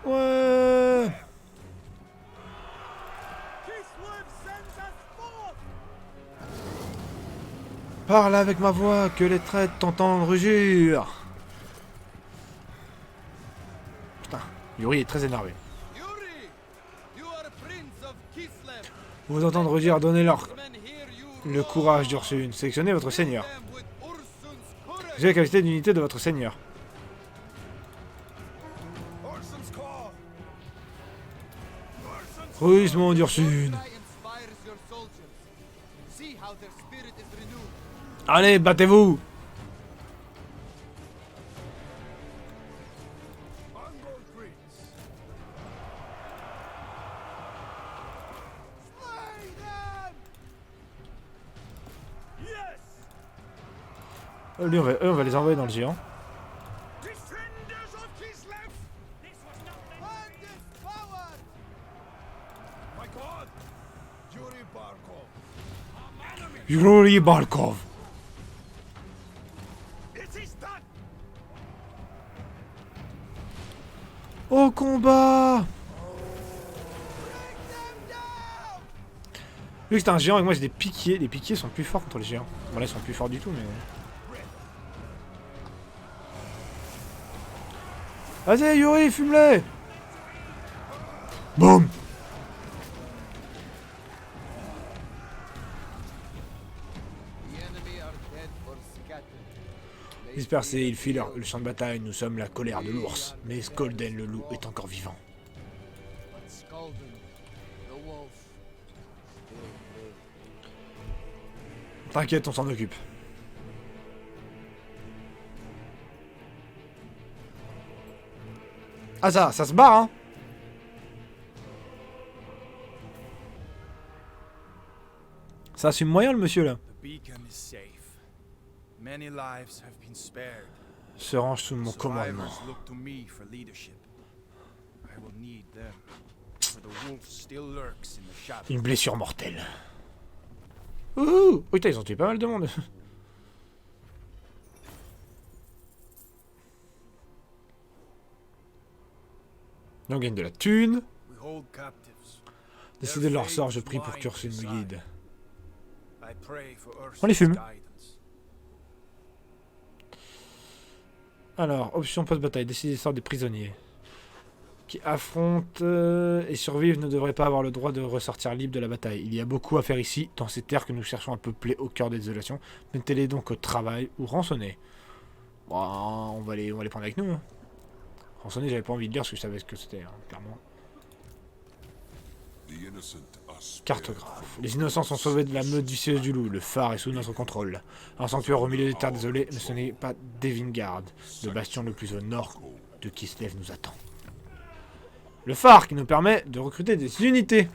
Speaker 1: Ouais. Parle avec ma voix, que les traîtres t'entendent rugir. Putain, Yuri est très énervé. Vous entendez rugir, donnez-leur le courage d'Ursune. Sélectionnez votre seigneur. J'ai la capacité d'unité de votre seigneur. Rugissement d'Ursune. Allez, battez-vous! Lui, on va les envoyer dans le géant. Yuri Barkov. Au combat! Vu que c'est un géant et que moi j'ai des piquiers, les piquiers sont plus forts contre les géants. Bon là ils sont plus forts du tout mais... Vas-y Yuri, fume-les! Boum! Dispersés, ils fuient le champ de bataille, nous sommes la colère de l'ours. Mais Skolden le loup est encore vivant. T'inquiète, on s'en occupe. Ah ça se barre hein. Ça assume moyen le monsieur là. Se range sous mon commandement. Une blessure mortelle. Ouh, putain, ils ont tué pas mal de monde. On gagne de la thune. Décidez de leur sort, je prie pour qu'Ursune me guide. On les fume. Alors, option post-bataille, décider du sort des prisonniers. Qui affrontent et survivent ne devraient pas avoir le droit de ressortir libre de la bataille. Il y a beaucoup à faire ici, dans ces terres que nous cherchons à peupler au cœur des désolations. Mettez-les donc au travail ou rançonnez. Bon, on va les prendre avec nous. Hein. Rançonner, j'avais pas envie de lire parce que je savais ce que c'était, hein, clairement. Cartographe. Les innocents sont sauvés de la meute vicieuse du loup. Le phare est sous notre contrôle. Un sanctuaire au milieu des terres désolées, mais ce n'est pas Devingard. Le bastion le plus au nord de Kislev nous attend. Le phare qui nous permet de recruter des unités.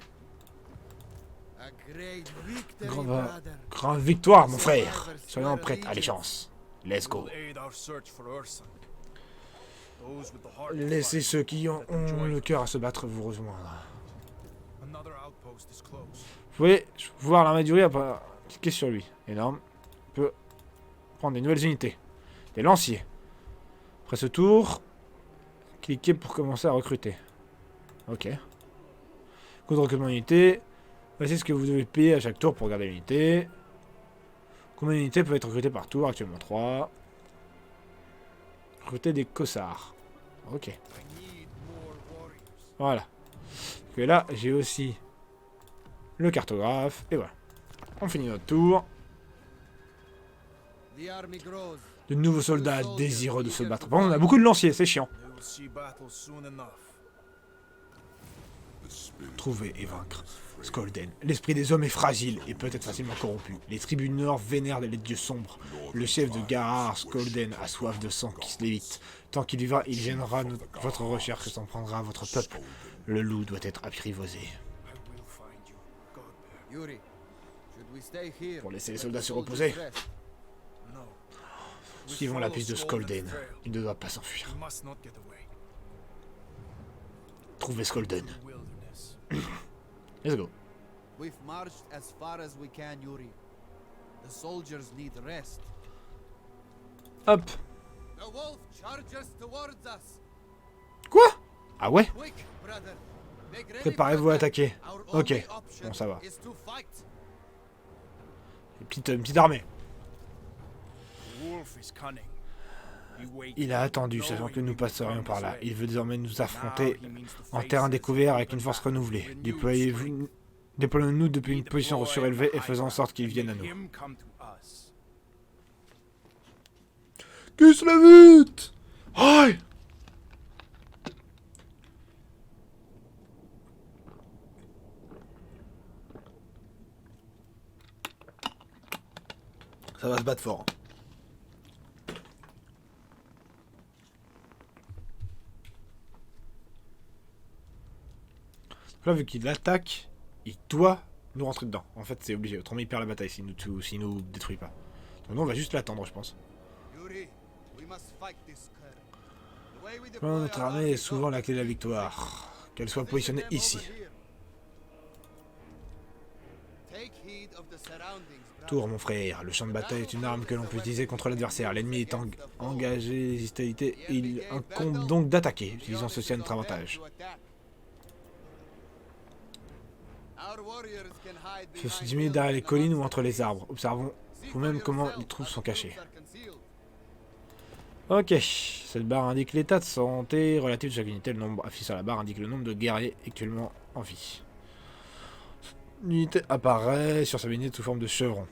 Speaker 1: Grande victoire, mon frère. Soyons prêts à l'échéance. Let's go. Laissez ceux qui ont le cœur à se battre vous rejoindre. Vous pouvez voir l'armée du riz après cliquer sur lui. Énorme. On peut prendre des nouvelles unités. Des lanciers. Après ce tour, cliquez pour commencer à recruter. Ok. Coût de recrutement d'unité. Voici ce que vous devez payer à chaque tour pour garder l'unité. Combien d'unités peuvent être recrutées par tour? Actuellement 3. Recruter des cossards. Ok.
Speaker 2: I need more warriors.
Speaker 1: Voilà. Et là, j'ai aussi le cartographe. Et voilà. On finit notre tour.
Speaker 4: The army grows.
Speaker 1: De nouveaux soldats désireux de se battre. Bon, on a beaucoup de lanciers, c'est chiant.
Speaker 2: They will see battle soon enough.
Speaker 5: The spirit
Speaker 1: Trouver et vaincre Skolden. L'esprit des hommes est fragile et peut être facilement corrompu. Les tribus du Nord vénèrent les dieux sombres. Le chef de Garhar, Skolden, a soif de sang qui se lévite. Tant qu'il vivra, il gênera votre recherche et s'en prendra à votre peuple. Le loup doit être apprivoisé.
Speaker 2: I will find you, Godbear.
Speaker 4: Yuri, should we stay here?
Speaker 1: Pour laisser les
Speaker 4: Let
Speaker 1: soldats
Speaker 4: the
Speaker 1: se
Speaker 4: soldiers
Speaker 1: reposer.
Speaker 4: rest?
Speaker 2: No. We
Speaker 1: Suivons la
Speaker 2: follow
Speaker 1: piste de Skolden.
Speaker 2: Skolden's trail.
Speaker 1: Il ne doit pas s'enfuir.
Speaker 2: We must not get away.
Speaker 1: Trouvez Skolden.
Speaker 2: The wilderness.
Speaker 1: Let's go.
Speaker 4: We've marched as far as we can, Yuri. The soldiers need rest.
Speaker 1: Hop.
Speaker 4: The wolf charges towards us.
Speaker 1: Quoi? Ah ouais?
Speaker 4: Quick, brother. Make ready
Speaker 1: Préparez-vous
Speaker 4: for
Speaker 1: à
Speaker 4: attack.
Speaker 1: attaquer.
Speaker 4: Our
Speaker 1: Ok.
Speaker 4: only option
Speaker 1: Bon, ça va.
Speaker 4: is to fight.
Speaker 1: Une petite armée.
Speaker 2: The wolf is cunning. He waits,
Speaker 1: Il a attendu,
Speaker 2: knowing
Speaker 1: sachant que nous
Speaker 2: we
Speaker 1: passerions
Speaker 2: will
Speaker 1: par là.
Speaker 2: find his
Speaker 1: Il
Speaker 2: way.
Speaker 1: veut désormais nous
Speaker 2: Now
Speaker 1: affronter
Speaker 2: he means to
Speaker 1: en
Speaker 2: face
Speaker 1: terrain
Speaker 2: us
Speaker 1: découvert
Speaker 2: with
Speaker 1: avec une force
Speaker 2: open
Speaker 1: renouvelée.
Speaker 2: battle, renewed
Speaker 1: Déployez-vous, déployons-nous depuis une position
Speaker 2: Deploy
Speaker 1: surélevée et
Speaker 2: the
Speaker 1: faisons en
Speaker 2: high
Speaker 1: sorte qu'ils
Speaker 2: ground.
Speaker 1: viennent à
Speaker 2: Make
Speaker 1: nous.
Speaker 2: him come to us.
Speaker 1: Qu'est-ce la vite? Aïe! Ça va se battre fort. Là, vu qu'il attaque, il doit nous rentrer dedans. En fait, c'est obligé. Autrement, il perd la bataille s'il nous détruit pas. Donc, nous, on va juste l'attendre, je pense.
Speaker 4: Yuri, we must fight this current. The way we
Speaker 1: Voilà,
Speaker 4: deploy
Speaker 1: notre
Speaker 4: our
Speaker 1: armée
Speaker 4: army
Speaker 1: est souvent la clé de la
Speaker 4: goes
Speaker 1: victoire. Qu'elle soit
Speaker 4: Position
Speaker 1: positionnée
Speaker 4: them
Speaker 1: ici.
Speaker 4: over here. Take heed of the surroundings, brother.
Speaker 1: Tour, mon frère. Le champ de bataille est une arme que l'on peut utiliser contre l'adversaire. L'ennemi est engagé, l'hésitalité, et il incombe donc d'attaquer. Utilisons ceci à notre avantage. Je suis diminué derrière les collines ou entre les arbres. Observons vous-même comment les troupes sont cachées. Ok, cette barre indique l'état de santé relatif de chaque unité. Le nombre affiché sur la barre indique le nombre de guerriers actuellement en vie. L'unité apparaît sur sa vignette sous forme de chevron.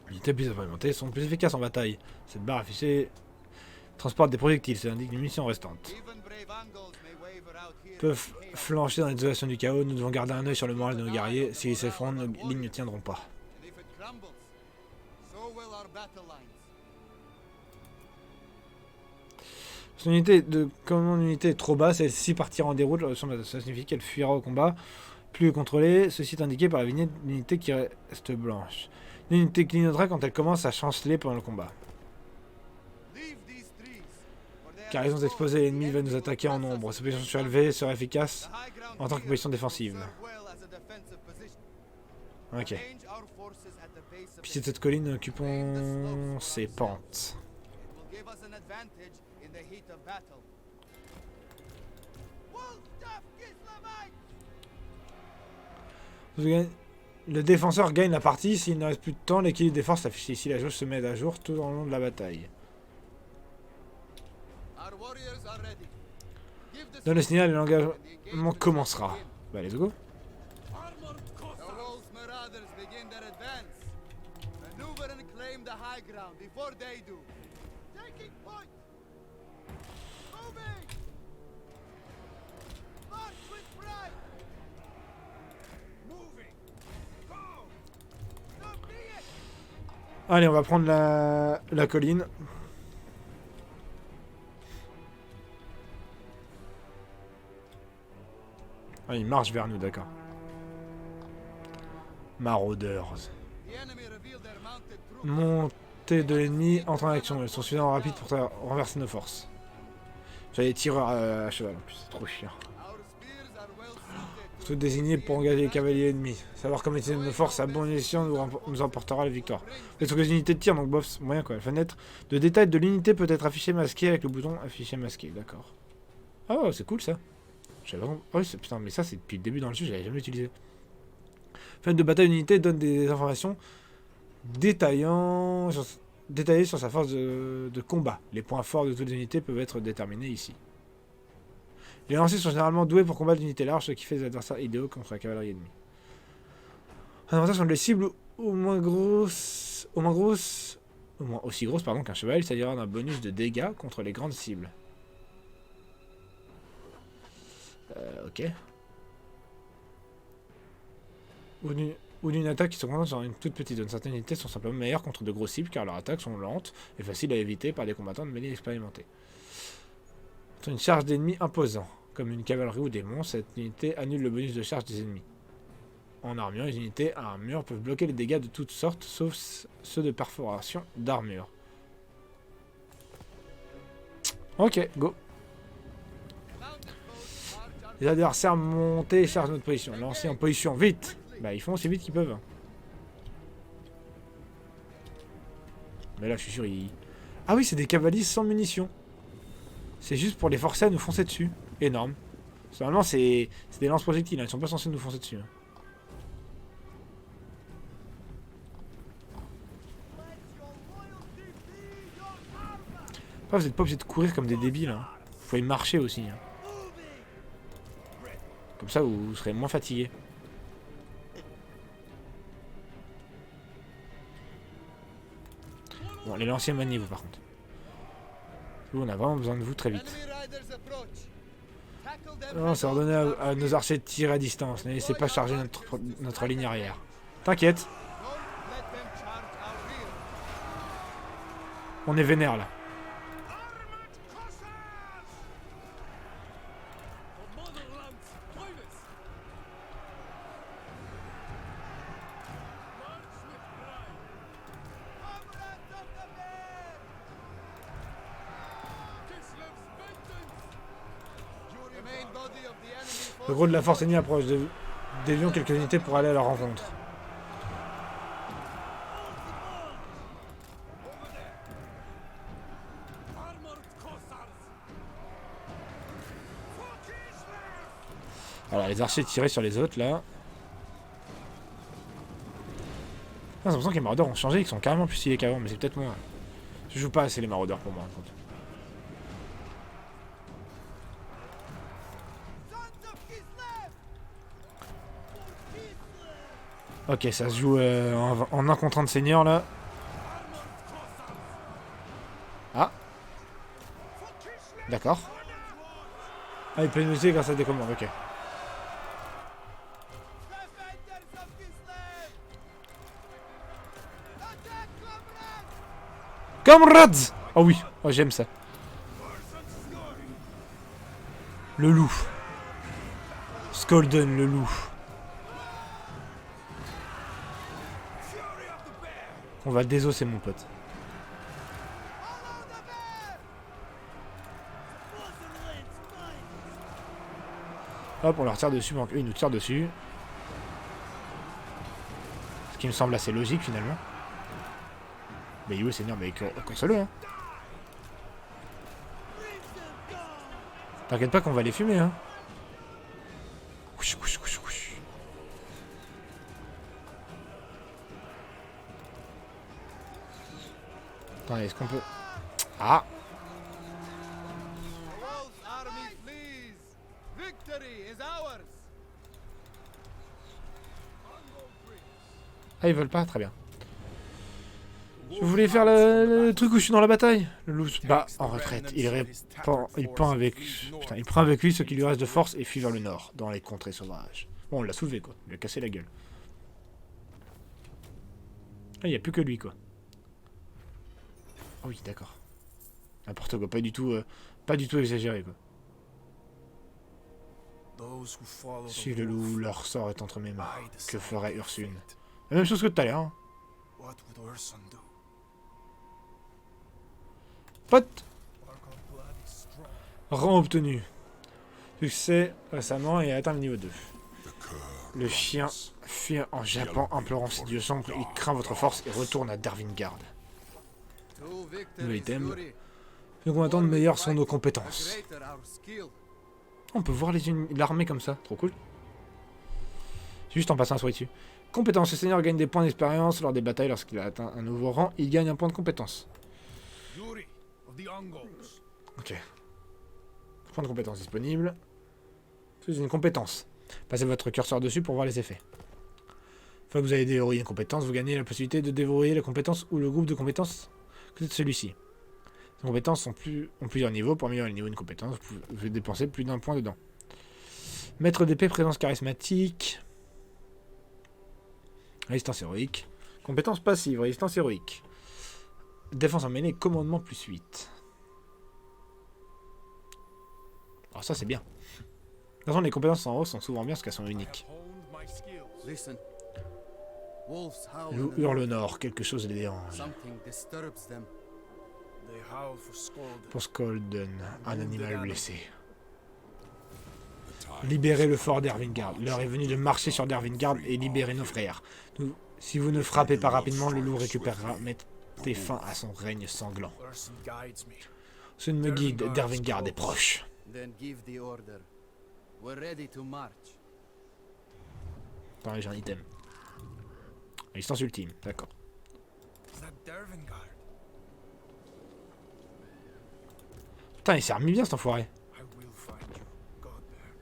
Speaker 1: Les unités plus expérimentées sont plus efficaces en bataille. Cette barre affichée transporte des projectiles, ça indique les munitions restantes. Peuvent flancher dans les isolations du chaos, nous devons garder un œil sur le moral de nos guerriers. S'ils s'effondrent, nos lignes ne tiendront pas. Quand une unité est trop basse, celle-ci partira en déroute. Ça signifie qu'elle fuira au combat. Plus contrôlée, ceci est indiqué par la vignette d'une unité qui reste blanche. L'unité clignotera quand elle commence à chanceler pendant le combat. Car ils ont exposé, l'ennemi va nous attaquer en nombre. Cette position surélevée sera efficace en tant que position défensive. Ok. Puis de cette colline, occupons ses pentes. Le défenseur gagne la partie. S'il ne reste plus de temps, l'équilibre des forces affiché ici. La jauge se met à jour tout au long de la bataille. Donne le signal et l'engagement commencera. Bah, let's go. Allez, on va prendre la colline. Ah, il marche vers nous, d'accord. Marauders. Montée de l'ennemi entre en action. Ils sont suffisamment rapides pour renverser nos forces. J'ai des tireurs à cheval en plus, c'est trop chiant. Tout désigné pour engager les cavaliers ennemis. Savoir comment utiliser nos forces à bon escient nous emportera la victoire. Ce sont des unités de tir, donc bof, moyen quoi. La fenêtre de détail de l'unité peut être affichée masquée avec le bouton afficher masqué, d'accord. Oh, c'est cool ça. J'avais vraiment... Oh, putain, mais ça c'est depuis le début dans le jeu, j'avais jamais utilisé. Fenêtre de bataille d'unité donne des informations Détaillé sur sa force de combat. Les points forts de toutes les unités peuvent être déterminés ici. Les lanciers sont généralement doués pour combattre d'unités larges, ce qui fait des adversaires idéaux contre la cavalerie ennemie. Un avantage contre les cibles au moins aussi grosses qu'un cheval, il s'agira d'un bonus de dégâts contre les grandes cibles. Ok. Ou d'une attaque qui se concentre sur une toute petite zone. Certaines unités sont simplement meilleures contre de grosses cibles car leurs attaques sont lentes et faciles à éviter par des combattants de mêlée expérimentés. Une charge d'ennemis imposant. Comme une cavalerie ou des monstres, cette unité annule le bonus de charge des ennemis. En armure, les unités à armure peuvent bloquer les dégâts de toutes sortes, sauf ceux de perforation d'armure. Ok, go. Les adversaires montés chargent notre position. Lancez en position, vite. Bah ils font aussi vite qu'ils peuvent. Mais là je suis sûr ils... Ah oui, c'est des cavaliers sans munitions. C'est juste pour les forcer à nous foncer dessus. Énorme. Normalement c'est des lance-projectiles, hein. Ils sont pas censés nous foncer dessus. Hein. Après, vous êtes pas obligé de courir comme des débiles. Hein. Vous pouvez marcher aussi. Hein. Comme ça vous serez moins fatigué. Bon, les lanciers maniez-vous par contre. Nous, on a vraiment besoin de vous très vite. Non, c'est ordonné à nos archers de tirer à distance. Ne laissez pas charger notre ligne arrière. T'inquiète. On est vénère là. Le gros de la force ennemie approche. Dévions quelques unités pour aller à leur rencontre. Alors les archers tirés sur les autres là. J'ai l'impression que les maraudeurs ont changé, ils sont carrément plus stylés qu'avant, mais c'est peut-être moi. Je joue pas assez les maraudeurs pour moi. Ok, ça se joue en 1 contre 1 de seigneur là. Ah. D'accord. Ah, il peut nous utiliser grâce à des commandes, ok. Comrades! Oh oui, oh, j'aime ça. Le loup. Skolden, le loup. On va le désosser, mon pote. Hop, on leur tire dessus, donc eux ils nous tirent dessus. Ce qui me semble assez logique finalement. Mais il est où le seigneur? Mais console-le, hein. T'inquiète pas qu'on va les fumer, hein. Attendez, est-ce qu'on peut... Ah! Ah, ils veulent pas? Très bien. Je voulais faire le truc où je suis dans la bataille. Le loup se bat en retraite. Il prend avec lui ce qui lui reste de force et fuit vers le nord, dans les contrées sauvages. Bon, on l'a soulevé, quoi. Il a cassé la gueule. Ah, il n'y a plus que lui, quoi. Oh oui, d'accord. N'importe quoi, pas du tout exagéré, quoi. Si le loup, leur sort est entre mes mains. Que ferait Ursune? La même chose que tout à l'heure, hein. Pote! Rang obtenu. Succès récemment et atteint le niveau 2. Le chien fuit en jappant, implorant ses dieux sombres. Il craint votre force et retourne à Dervingard. Nouvel item. Le combattant de meilleur sont nos compétences. On peut voir l'armée comme ça, trop cool. Juste en passant un souris dessus. Compétence. Le seigneur gagne des points d'expérience lors des batailles. Lorsqu'il a atteint un nouveau rang, il gagne un point de compétence.
Speaker 2: Yuri of the Ungols.
Speaker 1: Ok. Point de compétence disponible. C'est une compétence. Passez votre curseur dessus pour voir les effets. Une fois que vous avez déverrouillé une compétence, vous gagnez la possibilité de déverrouiller la compétence ou le groupe de compétences que c'est celui-ci. Les compétences ont plusieurs niveaux. Pour améliorer le niveau d'une compétence, vous pouvez dépenser plus d'un point dedans. Maître d'épée, présence charismatique. Résistance héroïque. Compétence passive, résistance héroïque. Défense en mêlée, commandement plus 8. Alors ça c'est bien. De toute façon les compétences en haut sont souvent bien parce qu'elles sont uniques.
Speaker 2: Honed my skills.
Speaker 4: Listen. Wolves howl.
Speaker 1: Loup hurle au nord, quelque chose les dérange.
Speaker 4: Something disturbs them.
Speaker 2: They howl for Skolden.
Speaker 1: Pour Skolden, un animal blessé.
Speaker 5: The time
Speaker 1: Libérez le fort d'Ervingard. L'heure est venue de marcher sur d'Ervingard et libérer nos frères. Si vous ne frappez pas rapidement, le loup récupérera. Mettez fin à son règne sanglant.
Speaker 2: Urson guides me.
Speaker 1: Ce ne me guide, d'Ervingard est proche.
Speaker 4: Then give the order. We're ready to march.
Speaker 1: Attends, j'ai un item. Résistance ultime, d'accord.
Speaker 2: Is that Dervingard?
Speaker 1: Putain, il s'est remis bien cet enfoiré.
Speaker 2: I will find you, Godbear.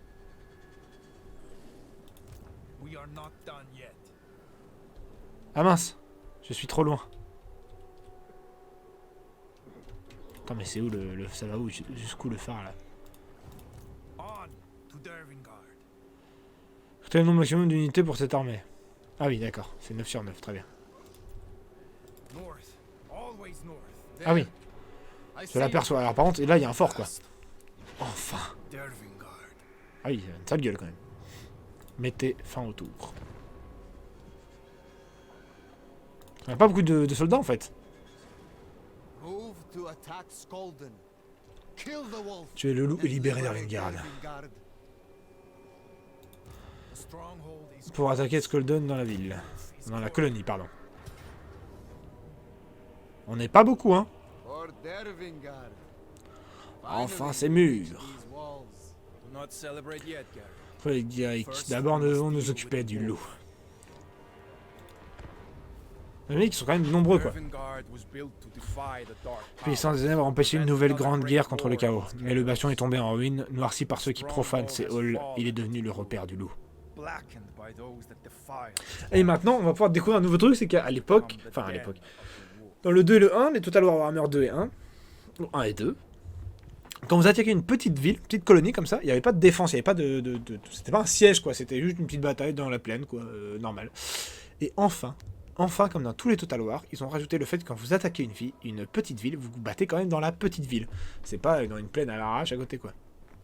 Speaker 2: We are not done yet.
Speaker 1: Ah mince, je suis trop loin. Attends, mais c'est où ça va où? Jusqu'où le phare là?
Speaker 2: On to Dervingard.
Speaker 1: Quel est le nombre maximum d'unités pour cette armée? Ah oui, d'accord, c'est 9 sur 9, très bien.
Speaker 2: North. Always north.
Speaker 1: Ah oui,
Speaker 4: I
Speaker 1: je l'aperçois. Alors par contre, et là il y a un fort quoi. Enfin.
Speaker 2: Dervingard.
Speaker 1: Ah oui, il a une sale gueule quand même. Mettez fin au tour. On a pas beaucoup de soldats en fait.
Speaker 4: Move to attack Skolden. Kill the wolf.
Speaker 1: Tuez le loup et
Speaker 4: and
Speaker 1: libérez
Speaker 4: liberate
Speaker 1: Ervingard.
Speaker 4: Dervingard.
Speaker 2: The stronghold is
Speaker 1: Pour attaquer Skolden dans la ville. Dans la colonie, pardon. On n'est pas beaucoup, hein.
Speaker 4: For Dervingard.
Speaker 1: Enfin,
Speaker 4: Finally,
Speaker 1: c'est
Speaker 4: we reach
Speaker 1: mûr.
Speaker 4: these walls.
Speaker 2: Do not celebrate yet, Gary.
Speaker 1: Frédéric, d'abord nous devons nous occuper du loup. Les mecs, ils sont quand même nombreux, quoi.
Speaker 2: Dervingard was built to defy the dark
Speaker 1: Puissance des Ténèbres a empêché une nouvelle grande guerre contre le chaos. Mais le bastion est tombé en ruine, noirci par ceux qui profanent ces halls. Il est devenu le repère du loup.
Speaker 2: blackened by those that defy us.
Speaker 1: Et maintenant, on va pouvoir découvrir un nouveau truc, c'est qu'à l'époque, enfin à l'époque, dans le 2 et le 1, les Total Warhammer 2 et 1, ou 1 et 2, quand vous attaquiez une petite ville, une petite colonie comme ça, il n'y avait pas de défense, il n'y avait pas c'était pas un siège, quoi, c'était juste une petite bataille dans la plaine, quoi, normal. Et enfin, comme dans tous les Total War, ils ont rajouté le fait que quand vous attaquez une petite ville, vous vous battez quand même dans la petite ville. C'est pas dans une plaine à l'arrache à côté, quoi.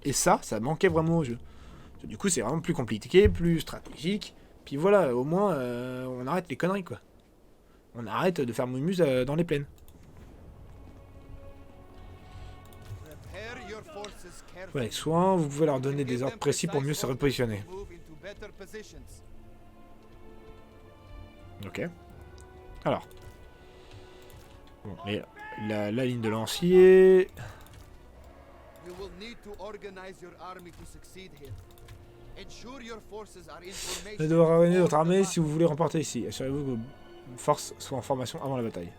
Speaker 1: Et ça manquait vraiment au jeu. Du coup, c'est vraiment plus compliqué, plus stratégique. Puis voilà, au moins, on arrête les conneries, quoi. On arrête de faire mouimuse dans les plaines.
Speaker 4: Prepare your forces carefully.
Speaker 1: Avec soin, vous pouvez leur donner des
Speaker 4: Give
Speaker 1: ordres
Speaker 4: them
Speaker 1: précis pour mieux
Speaker 4: precise
Speaker 1: se
Speaker 4: orders
Speaker 1: repositionner.
Speaker 4: to move into better positions.
Speaker 1: Ok. Alors. Bon, mais la ligne de lancier...
Speaker 4: You will need to organize your army to succeed here. Ensure your forces are in
Speaker 1: Vous
Speaker 4: formation.
Speaker 1: allez devoir réunir votre
Speaker 4: for the
Speaker 1: armée
Speaker 4: battle.
Speaker 1: si vous voulez remporter ici. Assurez-vous que vos forces soient en formation avant la bataille.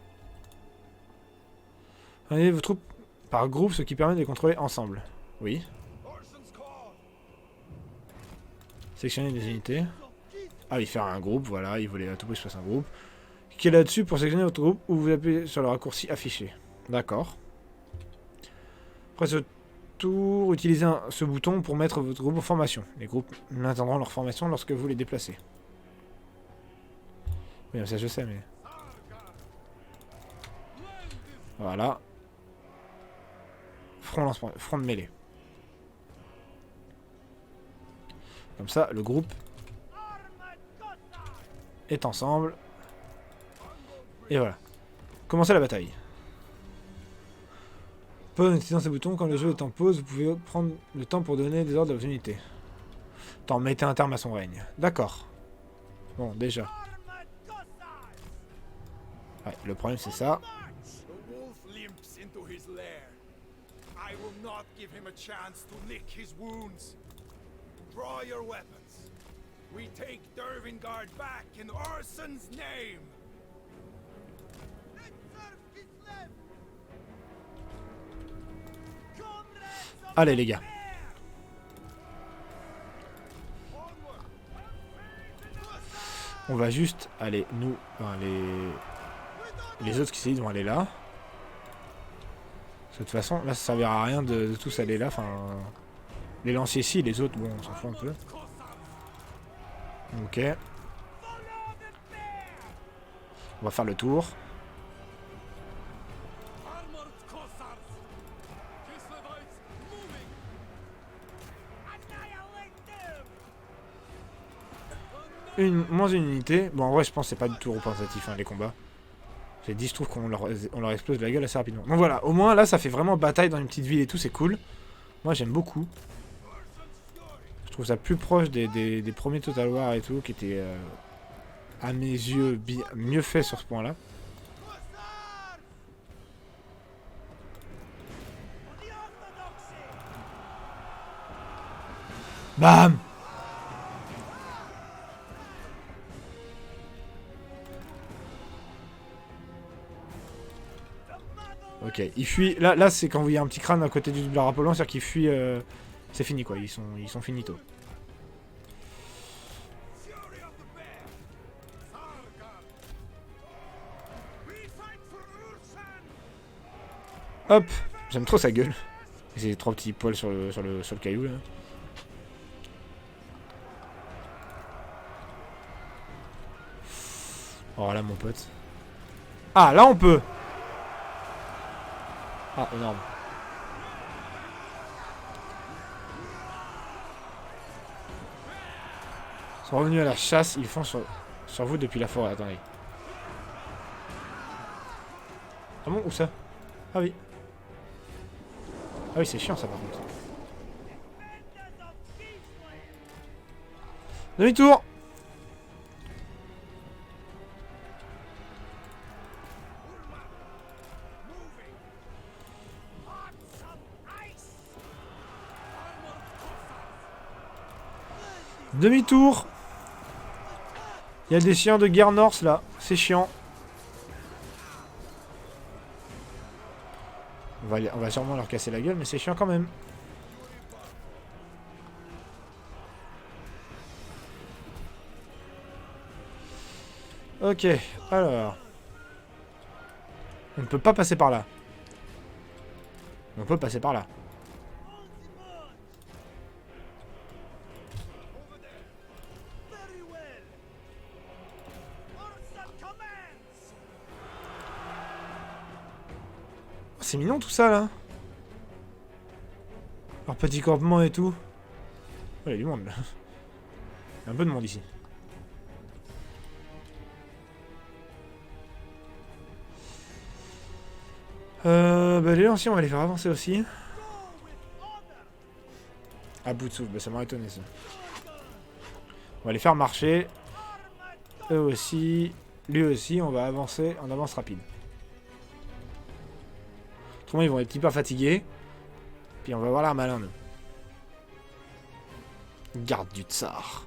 Speaker 1: Réunissez vos troupes par groupe, ce qui permet de les contrôler ensemble. Oui.
Speaker 2: Orson's call.
Speaker 1: Sélectionner des unités. Ah oui, faire un groupe, voilà, il voulait à tout prix que je fasse un groupe. Cliquez là-dessus pour sélectionner votre groupe ou vous appuyez sur le raccourci affiché. D'accord. Après ce tour, utilisez ce bouton pour mettre votre groupe en formation. Les groupes maintiendront leur formation lorsque vous les déplacez. Oui, ça je sais, mais... Voilà. Front de mêlée. Comme ça, le groupe est ensemble. Et voilà. Commencez la bataille. En utilisant ces boutons, quand le jeu est en pause, vous pouvez prendre le temps pour donner des ordres à vos unités. Tant mettez un terme à son règne. D'accord. Bon, déjà. Ouais, le problème c'est ça.
Speaker 2: The wolf limps into his lair. I will not give him a chance to lick his wounds. Draw your weapons. We take Dervingard back in Orson's name.
Speaker 1: Allez les gars. On va juste aller, nous, enfin, les autres qui s'y vont aller là. Parce que de toute façon, là ça servira à rien de tous aller là. Enfin, les lanciers ici, les autres, bon, on s'en fout un peu. Ok. On va faire le tour. Moins une unité. Bon, en vrai, je pense que c'est pas du tout représentatif, hein, les combats. J'ai dit, je trouve qu'on leur explose la gueule assez rapidement. Donc voilà, au moins, là, ça fait vraiment bataille dans une petite ville et tout, c'est cool. Moi, j'aime beaucoup. Je trouve ça plus proche des premiers Total War et tout, qui étaient, à mes yeux, mieux fait sur ce point-là. Bam! Ok, il fuit. Là c'est quand il y a un petit crâne à côté du doubleur Apollon, c'est-à-dire qu'il fuit. C'est fini quoi, ils sont finito. Hop, j'aime trop sa gueule. Et ses 3 petits poils sur le caillou là. Oh là mon pote. Ah là on peut. Ah énorme. Ils sont revenus à la chasse, ils font sur vous depuis la forêt, attendez. Ah bon, où ça? Ah oui. Ah oui, c'est chiant ça par contre. Demi-tour. Demi-tour. Il y a des chiens de guerre norse là, c'est chiant. On va sûrement leur casser la gueule, mais c'est chiant quand même. Ok, alors. On ne peut pas passer par là. On peut passer par là. C'est mignon tout ça là. Leur petit campement et tout. Oh, il y a du monde là. Il y a un peu de monde ici. Bah les lanciers on va les faire avancer aussi. À bout de souffle, bah ça m'aurait étonné ça. On va les faire marcher. Eux aussi. Lui aussi, on va avancer en avance rapide. Autrement ils vont être hyper fatigués. Puis on va avoir l'air malin nous. Garde du tsar.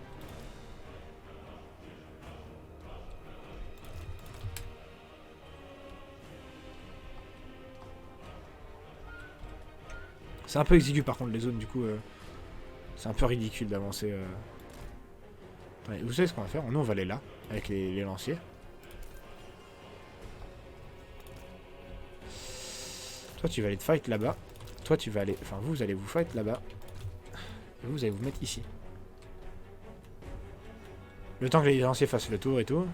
Speaker 1: C'est un peu exigu par contre les zones du coup. C'est un peu ridicule d'avancer. Attendez, vous savez ce qu'on va faire? Nous on va aller là, avec les lanciers. Toi tu vas aller te fight là-bas. Toi tu vas aller... Enfin vous allez vous fight là-bas. Et vous allez vous mettre ici. Le temps que les lanciers fassent le tour et tout.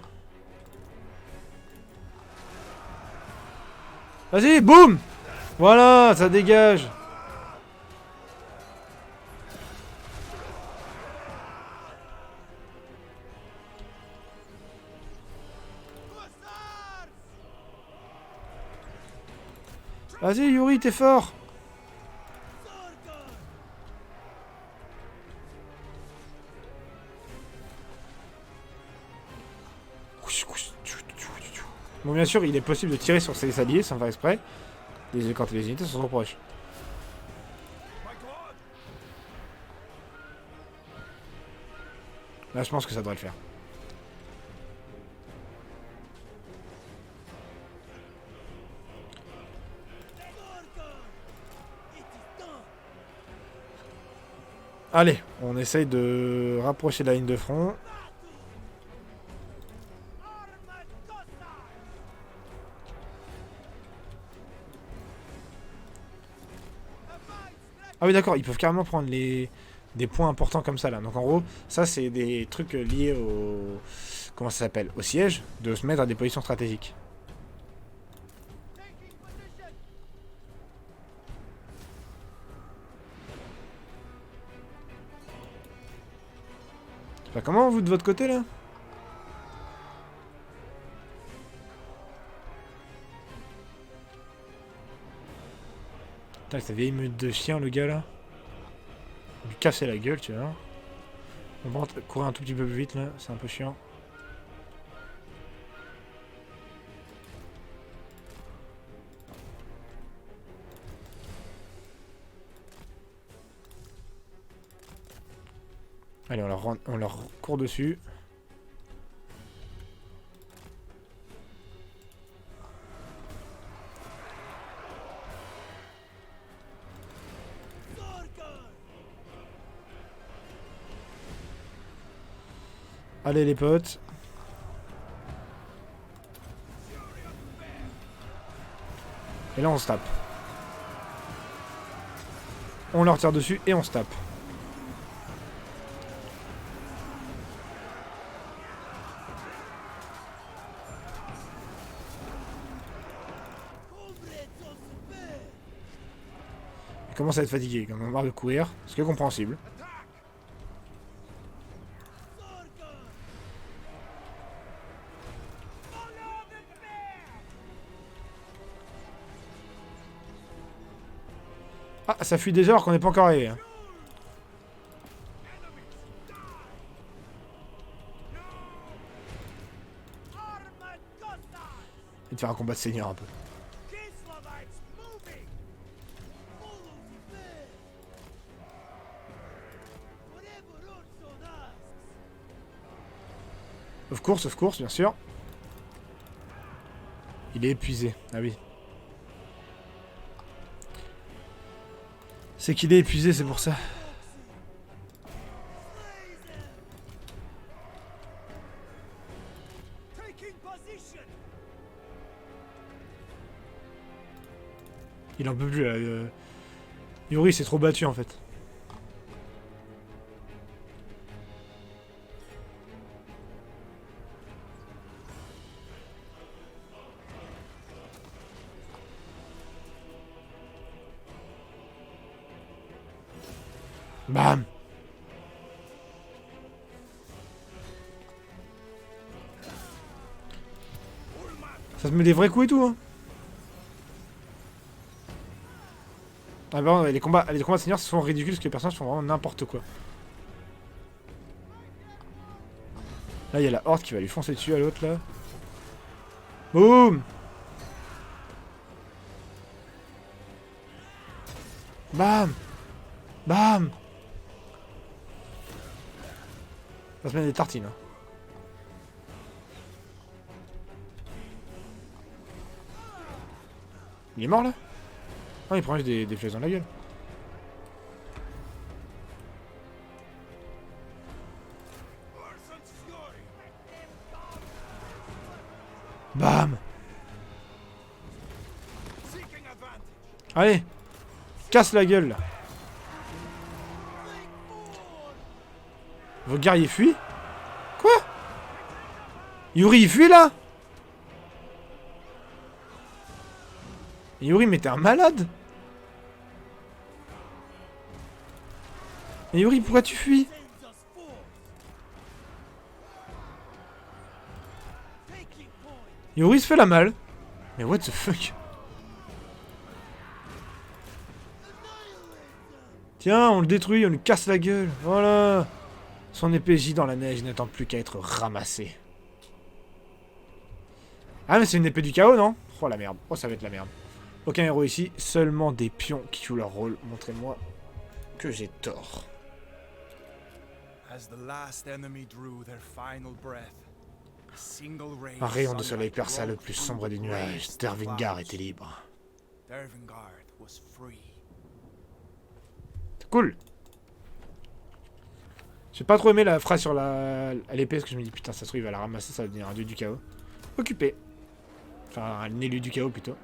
Speaker 1: Vas-y, boum! Voilà, ça dégage. Vas-y Yuri, t'es fort. Bon bien sûr il est possible de tirer sur ses alliés sans faire exprès. Quand les unités sont trop proches. Là, je pense que ça devrait le faire. Allez, on essaye de rapprocher la ligne de front. Ah oui, d'accord, ils peuvent carrément prendre des points importants comme ça, là. Donc en gros, ça, c'est des trucs liés au... Comment ça s'appelle? Au siège, de se mettre à des positions stratégiques. Bah, comment vous de votre côté là? Putain, cette vieille meute de chien le gars là. Il lui casser la gueule, tu vois. On va courir un tout petit peu plus vite là, c'est un peu chiant. Allez, on leur court dessus. Allez les potes. Et là on se tape. On leur tire dessus et on se tape. Il commence à être fatigué, quand on a marre de courir, ce qui est compréhensible. Ah, ça fuit déjà alors qu'on n'est pas encore arrivé. Hein. Et de faire un combat de seigneur un peu. Of course, bien sûr. Il est épuisé. Ah oui. C'est qu'il est épuisé, c'est pour ça. Il en peut plus là. Yuri s'est trop battu en fait. Bam! Ça se met des vrais coups et tout, hein. Ah bah, les combats de seigneurs sont ridicules parce que les personnages font vraiment n'importe quoi. Là, il y a la horde qui va lui foncer dessus à l'autre, là. Boum! Bam! Bam! Ça se met des tartines. Hein. Il est mort là? Ah, il prend juste des flèches dans la gueule. Bam! Allez! Casse la gueule là! Vos guerriers fuient? Quoi? Yuri il fuit là? Yuri mais t'es un malade? Mais Yuri pourquoi tu fuis? Yuri se fait la malle. Mais what the fuck? Tiens, on le détruit, on lui casse la gueule. Voilà. Son épée gît dans la neige, n'attend plus qu'à être ramassée. Ah mais c'est une épée du chaos, non? Oh la merde. Oh ça va être la merde. Aucun héros ici, seulement des pions qui jouent leur rôle. Montrez-moi que j'ai tort.
Speaker 2: As the last enemy drew their final breath, a single ray
Speaker 1: Un
Speaker 2: of
Speaker 1: rayon de soleil
Speaker 2: sunlight
Speaker 1: perça le
Speaker 2: broke
Speaker 1: plus
Speaker 2: through
Speaker 1: sombre des
Speaker 2: the
Speaker 1: nuages.
Speaker 2: glazed
Speaker 1: Dervingar
Speaker 2: clouds.
Speaker 1: était libre.
Speaker 2: Dervingard was free.
Speaker 1: C'est cool. J'ai pas trop aimé la phrase sur à l'épée, parce que je me dis, putain, ça se trouve, il va la ramasser, ça va devenir un dieu du chaos. Occupé. Enfin, un élu du chaos, plutôt.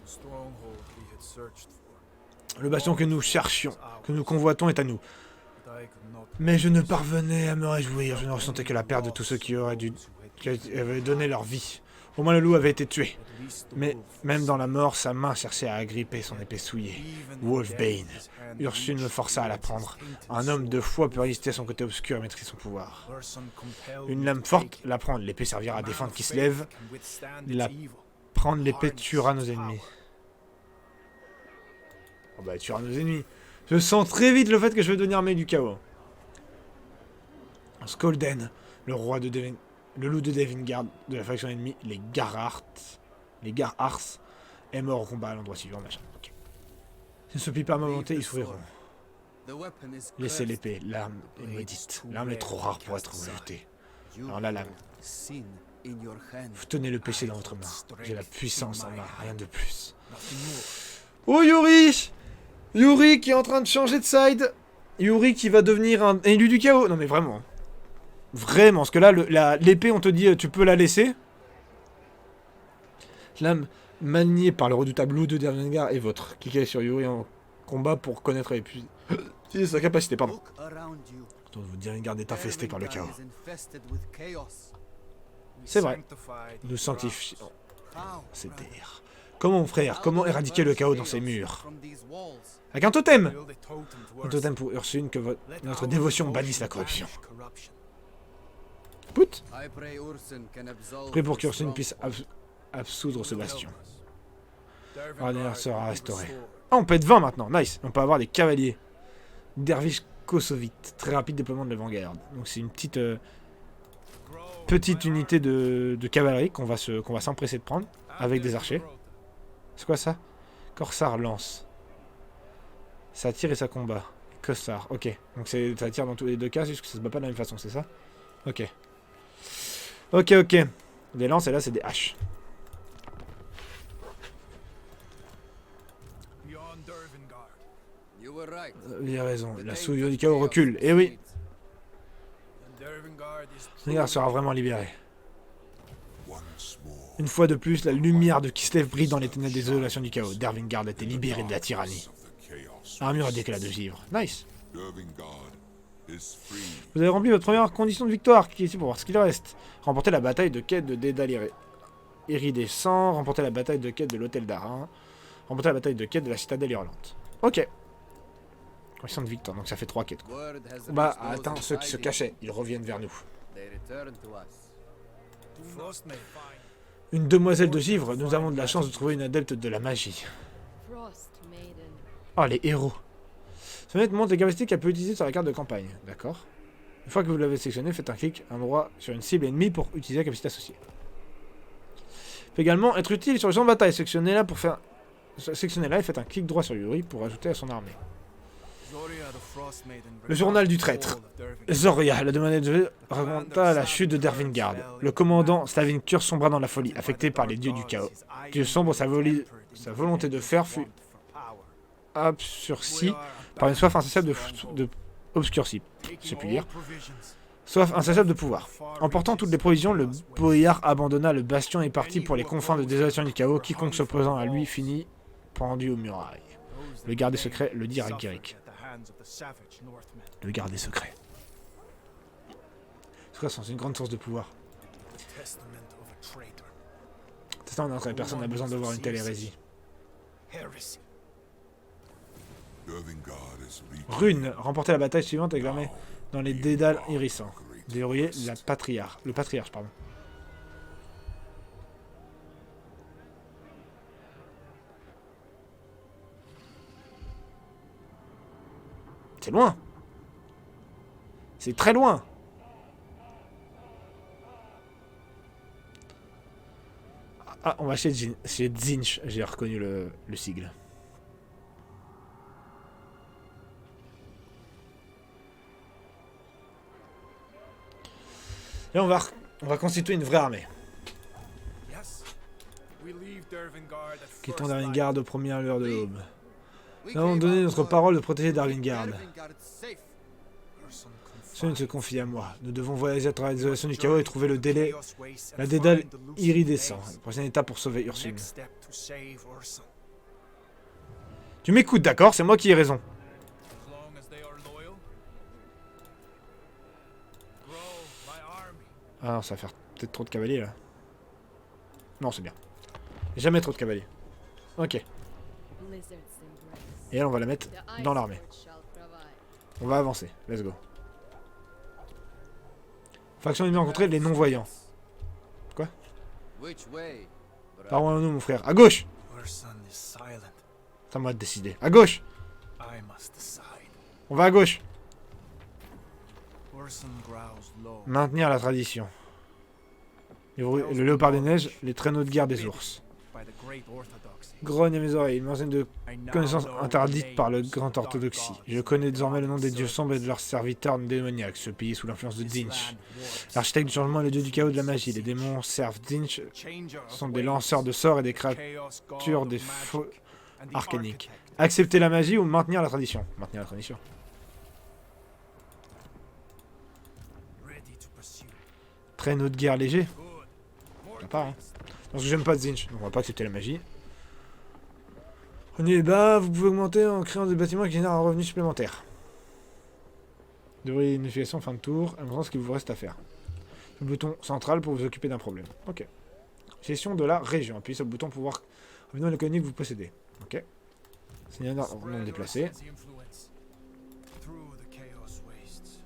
Speaker 2: The stronghold we had searched for,
Speaker 1: Le bastion que nous cherchions, que nous convoitons, est à nous.
Speaker 2: but I could not
Speaker 1: Mais je ne parvenais à me réjouir, je ne ressentais que la perte de tous ceux qui auraient qui avaient donné leur vie. Au moins le loup avait été tué.
Speaker 2: at least the
Speaker 1: Mais
Speaker 2: wolf
Speaker 1: même
Speaker 2: was
Speaker 1: dans la mort, sa main cherchait à agripper son épée souillée.
Speaker 2: even
Speaker 1: Wolfbane.
Speaker 2: death, his hand
Speaker 1: Ursule me
Speaker 2: reached
Speaker 1: força à la
Speaker 2: towards his
Speaker 1: prendre.
Speaker 2: tainted
Speaker 1: Un homme de
Speaker 2: sword.
Speaker 1: foi peut résister à son côté obscur et maîtriser son pouvoir.
Speaker 2: Urson compelled
Speaker 1: Une
Speaker 2: me
Speaker 1: lame
Speaker 2: to
Speaker 1: forte,
Speaker 2: take it.
Speaker 1: la prendre. L'épée servira à
Speaker 2: A man
Speaker 1: défendre
Speaker 2: of
Speaker 1: Kislev.
Speaker 2: faith can withstand
Speaker 1: La-
Speaker 2: its evil.
Speaker 1: Prendre l'épée tuera nos ennemis. Oh bah, tuera nos ennemis. Je sens très vite le fait que je vais devenir armée du chaos. Skolden, le roi de le loup de Dervingard de la faction ennemie, les Garhart, est mort au combat à l'endroit suivant, machin. Ok. Si ne se plie pas à ma volonté, ils souffriront.
Speaker 4: The weapon is
Speaker 1: Laissez
Speaker 4: cursed.
Speaker 1: l'épée, l'arme est maudite. L'arme est trop rare pour être rejetée.
Speaker 4: You
Speaker 1: Alors la lame.
Speaker 4: hold sin in your hand.
Speaker 1: Vous tenez le péché dans votre main. J'ai la puissance en main, rien de plus.
Speaker 2: Nothing more.
Speaker 1: Oh Yuri! Yuri qui est en train de changer de side. Yuri qui va devenir un élu du chaos. Non mais vraiment. Vraiment, parce que là, l'épée, on te dit, tu peux la laisser. Lame maniée par le redoutable loup de Dervingar est votre. Cliquez sur Yuri en combat pour connaître et puis... C'est sa capacité, pardon.
Speaker 4: Look around you.
Speaker 1: Donc, Dervingar est infesté par le chaos.
Speaker 4: Dervingard is infested with chaos.
Speaker 2: We
Speaker 1: C'est vrai.
Speaker 2: sanctified
Speaker 1: Nous
Speaker 2: each
Speaker 1: sanctifions
Speaker 4: How,
Speaker 1: ces
Speaker 4: brother?
Speaker 1: terres. Comment, mon frère,
Speaker 4: How
Speaker 1: comment
Speaker 4: do we
Speaker 1: éradiquer le
Speaker 4: burst
Speaker 1: chaos dans ces
Speaker 4: chaos
Speaker 1: murs?
Speaker 4: from these walls?
Speaker 1: Avec un totem!
Speaker 2: build a totem to
Speaker 1: Un
Speaker 2: Urson.
Speaker 1: totem pour Ursune, que
Speaker 2: Let
Speaker 1: notre
Speaker 2: our
Speaker 1: dévotion
Speaker 2: devotion
Speaker 1: bannisse la corruption.
Speaker 2: banish corruption.
Speaker 1: Put!
Speaker 4: I pray Urson can absolve
Speaker 1: Prie pour
Speaker 4: the
Speaker 1: qu'Ursune puisse
Speaker 4: stronghold.
Speaker 1: absoudre ce
Speaker 2: Will
Speaker 1: bastion.
Speaker 2: help us.
Speaker 1: L'ordinaire
Speaker 2: Dervingard
Speaker 1: sera
Speaker 2: will be
Speaker 1: restauré.
Speaker 2: restored.
Speaker 1: Ah, on peut être 20 maintenant, nice. On peut avoir des cavaliers. Dervish Kosovite, très rapide déploiement de l'avant-garde. Donc c'est une petite unité de cavalerie qu'on va s'empresser de prendre avec des archers. C'est quoi ça? Corsar lance. Ça tire et ça combat. Corsar, ok. Donc ça tire dans tous les deux cas, juste que ça se bat pas de la même façon, c'est ça? Ok. Ok. Des lances et là c'est des haches.
Speaker 2: Beyond Dervingard.
Speaker 4: You were right.
Speaker 1: Il a raison,
Speaker 4: The
Speaker 1: la
Speaker 4: taint
Speaker 1: souillure
Speaker 4: of
Speaker 1: du chaos
Speaker 4: chaos
Speaker 1: recule. Eh oui,
Speaker 2: And Dervingard is
Speaker 1: Dervingard sera vraiment libéré.
Speaker 5: Once more.
Speaker 1: Une fois de plus, la lumière de Kislev brille dans les ténèbres des isolations du chaos. Dervingard a été libéré de la tyrannie.
Speaker 5: Of the chaos.
Speaker 1: Armure à d'éclat de givre. Nice.
Speaker 5: Dervingard is free.
Speaker 1: Vous avez rempli votre première condition de victoire, qui est ici pour voir ce qu'il reste. Remporter la bataille de quête de Dédal Iridescent, remporter la bataille de quête de l'hôtel d'Arin, remporter la bataille de quête de la citadelle hurlante. Ok. Condition de victoire, donc ça fait 3 quêtes. Quoi.
Speaker 4: Word has
Speaker 1: Bah,
Speaker 4: reached those
Speaker 1: attends, ceux qui se
Speaker 4: hiding.
Speaker 1: cachaient, ils reviennent vers nous.
Speaker 4: They return to us.
Speaker 2: Frostmaid.
Speaker 1: Une demoiselle de givre, nous avons de la chance de trouver une adepte de la magie.
Speaker 6: Frost Maiden.
Speaker 1: Oh, les héros. Ce mec montre les capacités qu'elle peut utiliser sur la carte de campagne. D'accord. Une fois que vous l'avez sélectionné, faites un clic, un droit sur une cible ennemie pour utiliser la capacité associée. Peut également être utile sur le champ de bataille. Sélectionnez-la pour faire... Sélectionnez-la et faites un clic droit sur Yuri pour ajouter à son armée.
Speaker 2: Zoria the Frostmaiden
Speaker 1: Le journal du traître.
Speaker 2: recounts the fall of Dervingard.
Speaker 1: Zoria, la demande de raconta la chute de Dervingard. Le commandant Slavinkur sombra dans la folie, affecté par les dieux du chaos. Dieu sombre, sa volonté de faire fut absurcie par une soif insatiable de obscurcie. Je sais plus lire. Soif insatiable de pouvoir. Emportant toutes les provisions, le boyard abandonna le bastion et partit pour les confins de désolation du chaos. Quiconque s'opposant à lui finit pendu aux murailles. Le gardé secret le dit à Garrick. Le gardé secret. C'est une grande source de pouvoir. C'est ça, on est en train de personne n'a besoin de voir une telle hérésie.
Speaker 5: Dervingard is weak.
Speaker 1: Rune, remporter la bataille suivante avec l'armée dans les dédales hérissants. Dérouiller le patriarche, pardon. C'est loin. C'est très loin. Ah, on va chez Zinch, j'ai reconnu le sigle. Là, on va constituer une vraie armée.
Speaker 2: Yes. We leave Dervingard at
Speaker 1: Quittons
Speaker 2: first
Speaker 1: Darvingard aux premières lueurs de l'aube.
Speaker 4: We
Speaker 1: Nous avons
Speaker 4: gave
Speaker 1: donné
Speaker 4: our
Speaker 1: notre
Speaker 4: word.
Speaker 1: parole de protéger
Speaker 4: We'll
Speaker 1: Darvingard.
Speaker 4: keep Dervingard safe.
Speaker 2: Ursun
Speaker 1: Cela se
Speaker 2: confide.
Speaker 1: confie à moi. Nous devons voyager à travers les isolations du chaos
Speaker 2: Journey
Speaker 1: et trouver le
Speaker 2: through the
Speaker 1: délai,
Speaker 2: Chaos Wastes and
Speaker 1: la dédale
Speaker 2: find the Lucid
Speaker 1: iridescent.
Speaker 2: Maze.
Speaker 1: Prochaine étape pour sauver Ursule.
Speaker 2: Next step to save Ursun.
Speaker 1: Tu m'écoutes, d'accord? C'est moi qui ai raison.
Speaker 2: As long as they are loyal. Grow my army.
Speaker 1: Ah non, ça va faire peut-être trop de cavaliers là. Non, c'est bien. Jamais trop de cavaliers. Ok.
Speaker 6: Blizzard's embrace.
Speaker 1: Et elle, on va la mettre
Speaker 6: The
Speaker 1: dans
Speaker 6: Ice
Speaker 1: l'armée.
Speaker 6: Lord shall provide.
Speaker 1: On va avancer. Let's go. Faction ennemie rencontrée, les non-voyants.
Speaker 4: Which way?
Speaker 1: Parlons-nous, mon frère. À gauche!
Speaker 2: Ursun is silent.
Speaker 1: C'est à moi de décider. À gauche!
Speaker 2: I must decide.
Speaker 1: On va à gauche!
Speaker 2: Ursun growls low.
Speaker 1: Maintenir la tradition. Le léopard des neiges, les traîneaux de guerre des ours.
Speaker 2: By the great orthodoxy.
Speaker 1: Grogne à mes oreilles, il m'enseigne de
Speaker 2: I now
Speaker 1: connaissances
Speaker 2: know
Speaker 1: interdites
Speaker 2: the
Speaker 1: par le
Speaker 2: names
Speaker 1: grand
Speaker 2: of the dark
Speaker 1: orthodoxie.
Speaker 2: gods
Speaker 1: Je connais désormais le nom des
Speaker 2: that
Speaker 1: dieux
Speaker 2: serve
Speaker 1: sombres et de leurs serviteurs démoniaques. Ce pays sous l'influence de
Speaker 2: this
Speaker 1: Zinch.
Speaker 2: land warps.
Speaker 1: L'architecte du changement est le dieu du chaos et de la magie. Les démons servent Zinch,
Speaker 2: Changer of
Speaker 1: sont des
Speaker 2: ways.
Speaker 1: lanceurs de sorts et des créatures
Speaker 2: Chaos god
Speaker 1: des
Speaker 2: of
Speaker 1: faux
Speaker 2: magic and the
Speaker 1: arcaniques.
Speaker 2: architect.
Speaker 1: Accepter la magie ou maintenir la tradition? Maintenir la tradition.
Speaker 2: Ready to pursue.
Speaker 1: Traîneau de guerre léger.
Speaker 2: Good. More
Speaker 1: Sympa, hein.
Speaker 2: greats.
Speaker 1: Parce que j'aime pas Zinch, donc on va pas accepter la magie. Prenez les bas, vous pouvez augmenter en créant des bâtiments qui génèrent un revenu supplémentaire. Devriez une notification en fin de tour, en ce qu'il vous reste à faire. Le bouton central pour vous occuper d'un problème. Ok. Gestion de la région. Appuyez sur le bouton pour voir revenir les colonies que vous possédez. Ok. Signal non
Speaker 2: Spread
Speaker 1: déplacé.
Speaker 2: Ursun's influence through the chaos wastes.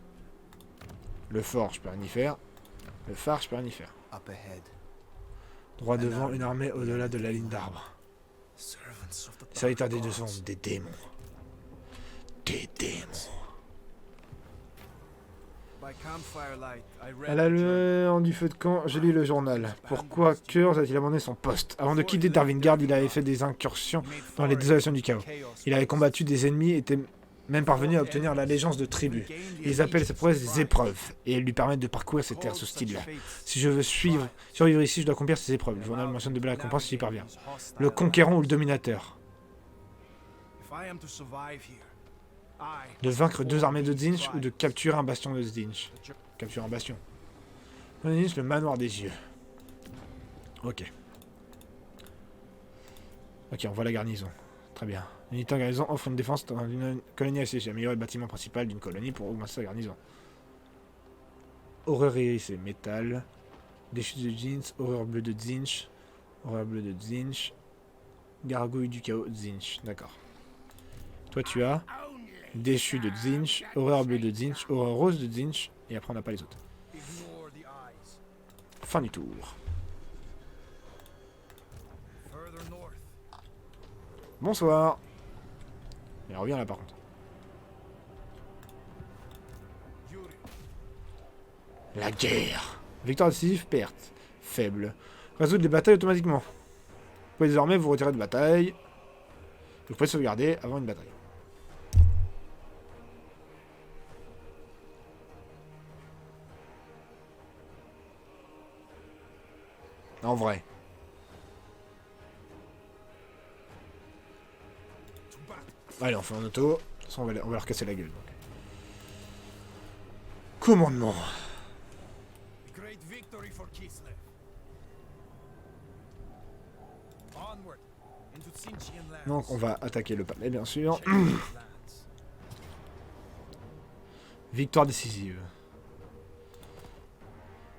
Speaker 1: Le fort, je peux rien y faire. Le phare, je peux rien y faire.
Speaker 4: Up ahead.
Speaker 1: Droit devant, une armée au-delà de la ligne d'arbre.
Speaker 2: Servants of the
Speaker 1: Les serviteurs
Speaker 2: dark
Speaker 1: des dieux sont
Speaker 2: gods.
Speaker 1: des démons. Des démons.
Speaker 2: By campfire light, I read
Speaker 1: À la
Speaker 2: the journal.
Speaker 1: lueur du feu de camp, je lis le journal. Pourquoi Kurs a-t-il abandonné son poste? Avant de quitter Darvingard, il avait fait des incursions
Speaker 2: He made
Speaker 1: dans les
Speaker 2: forays
Speaker 1: désolations du chaos.
Speaker 2: into chaos
Speaker 1: Il avait
Speaker 2: wastes.
Speaker 1: combattu des ennemis et était même parvenu à obtenir l'allégeance de tribus. Ils appellent ces prouesses des épreuves, et elles lui permettent de parcourir ces terres hostiles-là. Si je veux survivre ici, je dois accomplir ces épreuves. Le journal mentionne de belles récompenses si j'y parviens. Le conquérant ou le dominateur. De vaincre deux armées de Zinch ou de capturer un bastion de Zinch. Capturer un bastion. Zinch, le manoir des yeux. Ok. Ok, on voit la garnison. Très bien. L'unité en garnison offre une défense dans une colonie assiégée. Améliorer le bâtiment principal d'une colonie pour augmenter sa garnison. Horreur irisée, métal. Déchu de jeans, horreur bleue de Zinch. Horreur bleue de Zinch. Gargouille du chaos, Zinch. D'accord. Toi tu as déchu de Zinch, horreur bleue de Zinch, horreur rose de Zinch, et après on n'a pas les autres.
Speaker 2: Ignore the eyes.
Speaker 1: Fin du tour.
Speaker 2: Further north.
Speaker 1: Bonsoir. Il revient là par contre.
Speaker 2: Yuri.
Speaker 1: La guerre. Victoire décisive, perte. Faible. Résoudre les batailles automatiquement. Vous pouvez désormais vous retirer de bataille. Vous pouvez sauvegarder avant une bataille. En vrai.
Speaker 2: To battle.
Speaker 1: Allez, on fait en auto. De toute façon, on va leur casser la gueule. Donc. Commandement.
Speaker 2: Great victory for Kislev. Onward into Tsinchian lands.
Speaker 1: Donc, on va attaquer le palais, bien sûr.
Speaker 2: Change lands.
Speaker 1: Victoire décisive.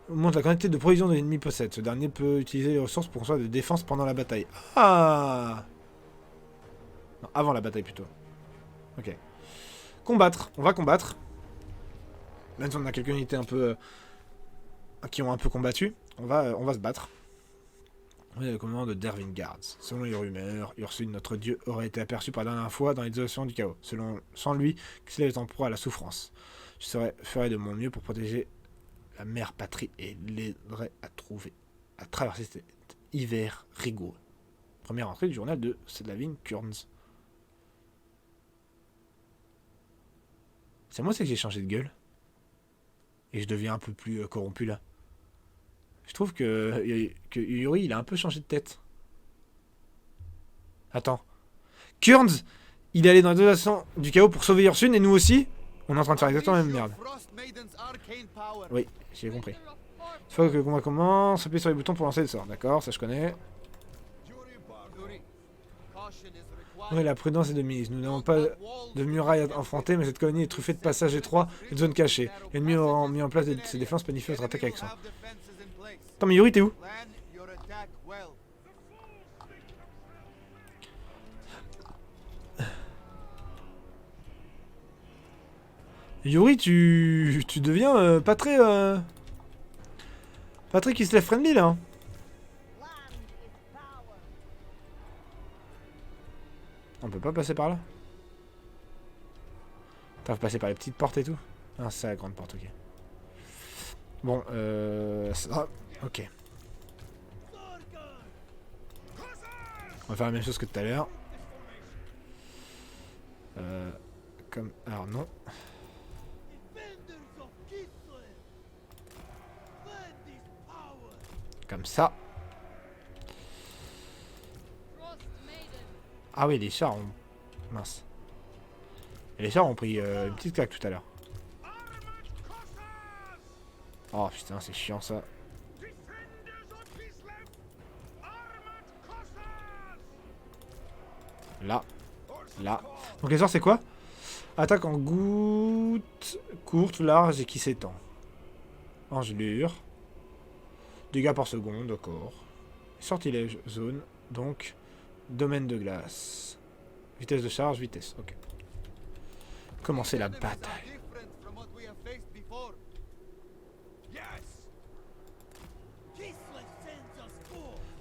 Speaker 1: Augmente la quantité de provisions de l'ennemi possède. Ce dernier peut utiliser les ressources pour construire des défenses pendant la bataille. Ah! Non, avant la bataille plutôt. Ok. Combattre. On va combattre. Même si on a quelques unités un peu... qui ont un peu combattu. On va se battre. On est le commandement de Dervingard. Selon les rumeurs, Ursule, notre dieu, aurait été aperçu pour la dernière fois dans les océans du chaos. Sans lui, Kislev est en proie à la souffrance. Je ferai de mon mieux pour protéger la mère patrie et l'aiderai à traverser cet hiver rigoureux. Première entrée du journal de Sedlavin Kurns. C'est moi, c'est que j'ai changé de gueule. Et je deviens un peu plus corrompu là. Je trouve que Yuri, il a un peu changé de tête. Attends. Kurns, il est allé dans la direction du chaos pour sauver Ursune, et nous aussi? On est en train de faire exactement la même merde. Oui, j'ai compris. Une fois que le combat commence, appuyez sur les boutons pour lancer le sort. D'accord, ça je connais. Oui, la prudence est de mise. Nous n'avons pas de muraille à affronter, mais cette colonie est truffée de passages étroits et de zones cachées. L'ennemi aura mis en place ses défenses, planifier notre attaque avec ça. Attends, mais Yuri, t'es où? Yuri, tu deviens pas très qui se lève friendly là. Hein. On peut pas passer par là. T'as passer par les petites portes et tout. Ah, c'est la grande porte, ok. Bon, ça, ok. On va faire la même chose que tout à l'heure. Comme... Alors non. Comme ça. Ah oui, les chars ont... Mince. Et les chars ont pris une petite claque tout à l'heure. Oh putain, c'est chiant ça. Là. Là. Donc les sorts c'est quoi? Attaque en goutte courte, large et qui s'étend. Engelure. Dégâts par seconde, d'accord. Sortilège, zone, donc domaine de glace. Vitesse de charge, vitesse, ok. Commencer la bataille.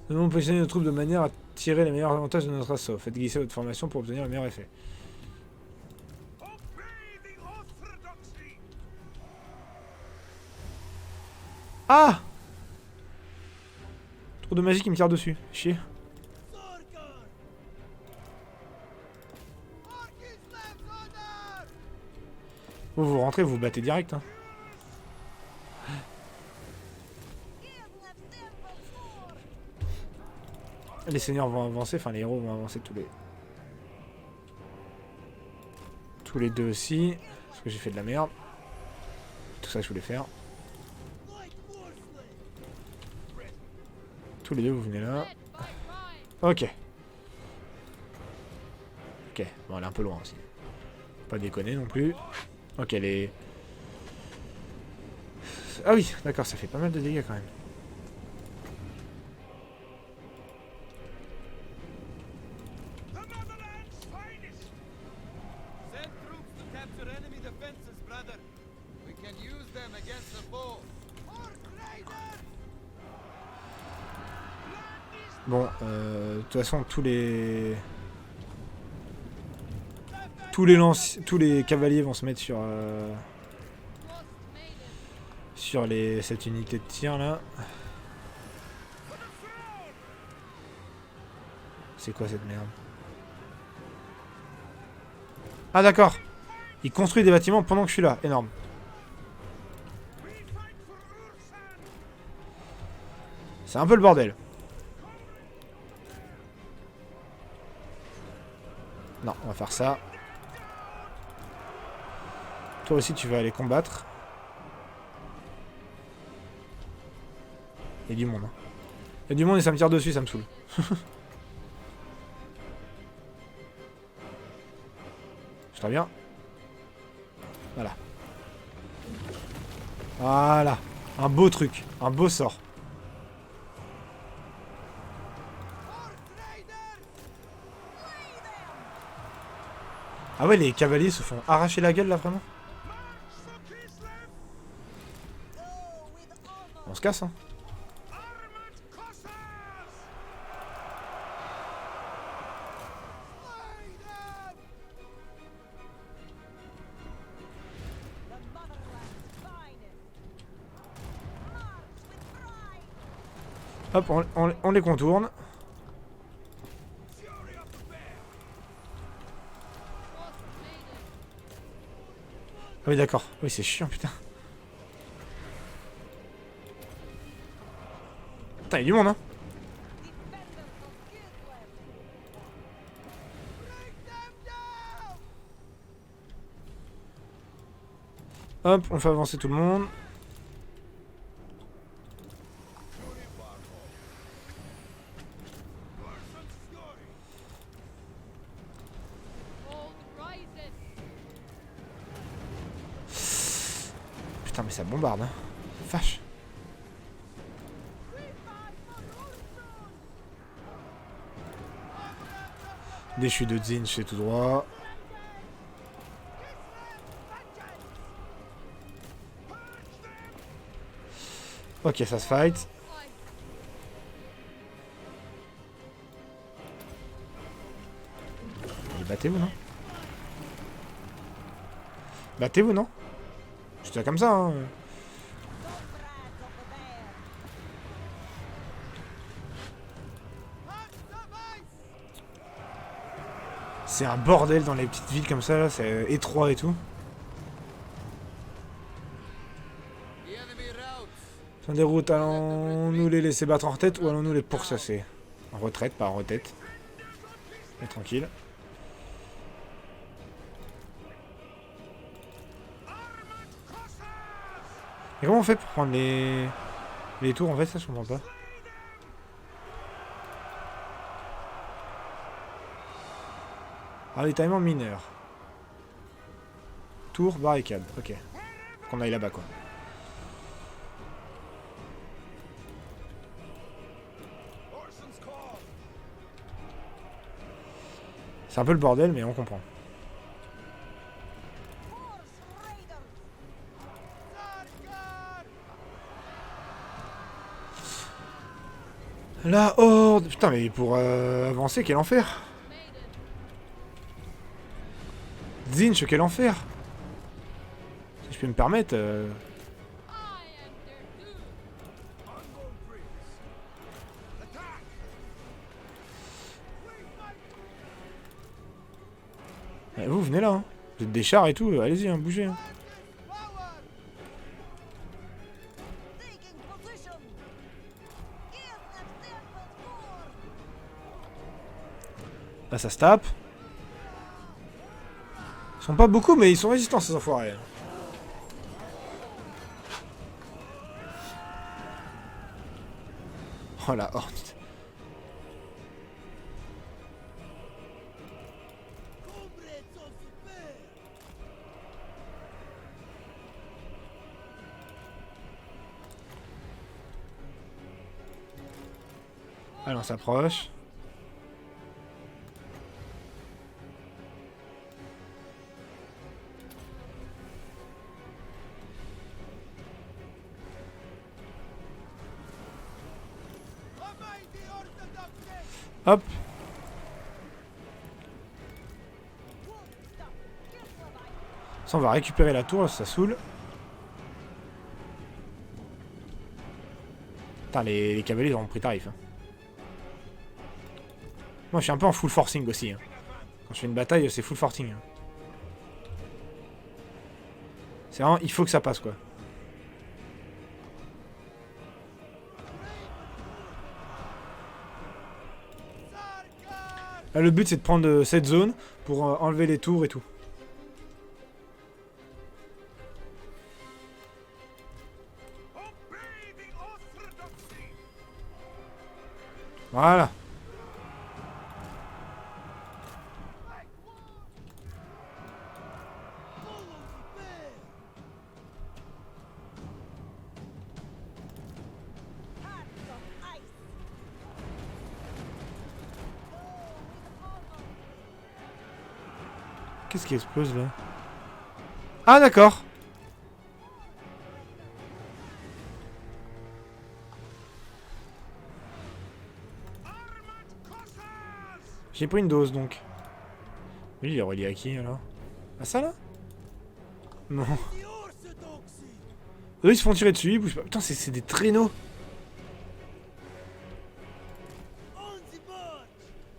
Speaker 1: Nous devons positionner nos troupes de manière à tirer les meilleurs avantages de notre assaut. Faites glisser votre formation pour obtenir le meilleur effet. Ah! Trop de magie qui me tire dessus. Chier. Vous rentrez, vous battez direct. Hein. Les seigneurs vont avancer, enfin les héros vont avancer tous les deux aussi. Parce que j'ai fait de la merde. Tout ça que je voulais faire. Tous les deux vous venez là. Ok. Ok, bon elle est un peu loin aussi. Pas déconner non plus. Ok, les... Ah oui, d'accord, ça fait pas mal de dégâts quand même. Bon, de toute façon, tous les cavaliers vont se mettre sur cette unité de tir là. C'est quoi cette merde? Ah d'accord. Il construit des bâtiments pendant que je suis là. Énorme. C'est un peu le bordel. Non, on va faire ça. Toi aussi, tu vas aller combattre. Il y a du monde. Hein. Il y a du monde et ça me tire dessus, ça me saoule. Je très bien. Voilà. Voilà. Un beau truc. Un beau sort. Ah ouais, les cavaliers se font arracher la gueule là, vraiment. On se casse, hein. Hop, on les contourne. Ah oui, d'accord. Oui, c'est chiant, putain. Putain, il y a du monde, hein. Hop, on fait avancer tout le monde.
Speaker 6: Old Ryzen.
Speaker 1: Putain, mais ça bombarde, hein. Vache. Déchu de Zinch, c'est tout droit. Ok, ça se fight. Mais battez-vous, non? Battez-vous, non? C'était comme ça, hein. C'est un bordel dans les petites villes comme ça, là. C'est étroit et tout. Fin des routes, allons-nous les laisser battre en retête ou allons-nous les pourchasser? En retraite, pas en retête. Mais tranquille. Et comment on fait pour prendre les tours en fait? Ça je comprends pas. Ravitaillement mineur. Tour, barricade. Ok. Faut qu'on aille là-bas quoi. C'est un peu le bordel mais on comprend. La horde. Putain mais pour avancer quel enfer. Zinch quel enfer. Si je peux me permettre.
Speaker 6: I am their doom.
Speaker 1: Vous venez là hein. Vous êtes des chars et tout, allez-y hein, bougez hein. Là ça se tape. Ils sont pas beaucoup mais ils sont résistants ces enfoirés. Oh la horde. Allez on s'approche. Hop. Ça on va récupérer la tour, ça saoule. Putain les cavaliers ont pris tarif hein. Moi je suis un peu en full forcing aussi hein. Quand je fais une bataille c'est full forcing hein. C'est vraiment, il faut que ça passe quoi. Là, le but c'est de prendre cette zone pour enlever les tours et tout. Voilà. Qu'est-ce qui explose là? Ah d'accord. J'ai pris une dose donc. Lui il est relié à qui alors? À ça là? Non. Eux ils se font tirer dessus, ils bougent pas. Putain c'est des traîneaux.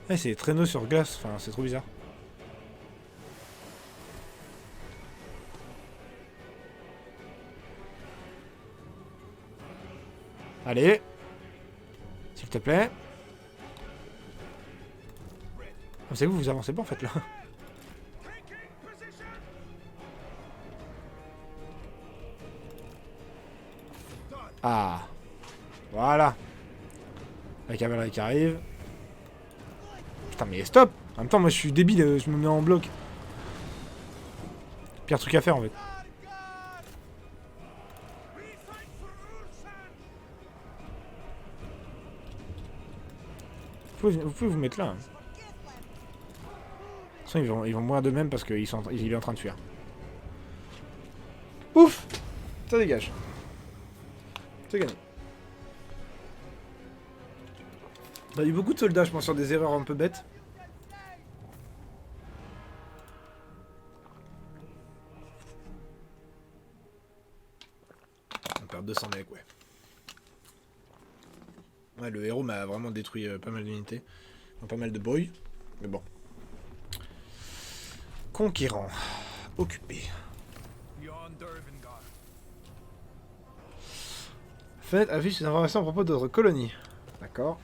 Speaker 1: Ouais c'est des traîneaux sur glace, enfin c'est trop bizarre. Allez. S'il te plaît. Vous savez que vous avancez pas en fait là. Ah. Voilà. La cavalerie qui arrive. Putain mais stop. En même temps moi je suis débile, je me mets en bloc. Pire truc à faire en fait. Vous pouvez vous mettre là. Hein. De toute façon, ils vont mourir d'eux-mêmes parce qu'il est en train de fuir. Ouf. Ça dégage. C'est gagné. Il y a eu beaucoup de soldats, je pense, sur des erreurs un peu bêtes. On perd 200 mecs, ouais. Ouais, le héros m'a vraiment détruit pas mal d'unités. Pas mal de bruit. Mais bon. Conquérant. Occupé. Faites affiche des informations à propos de votre colonie. D'accord.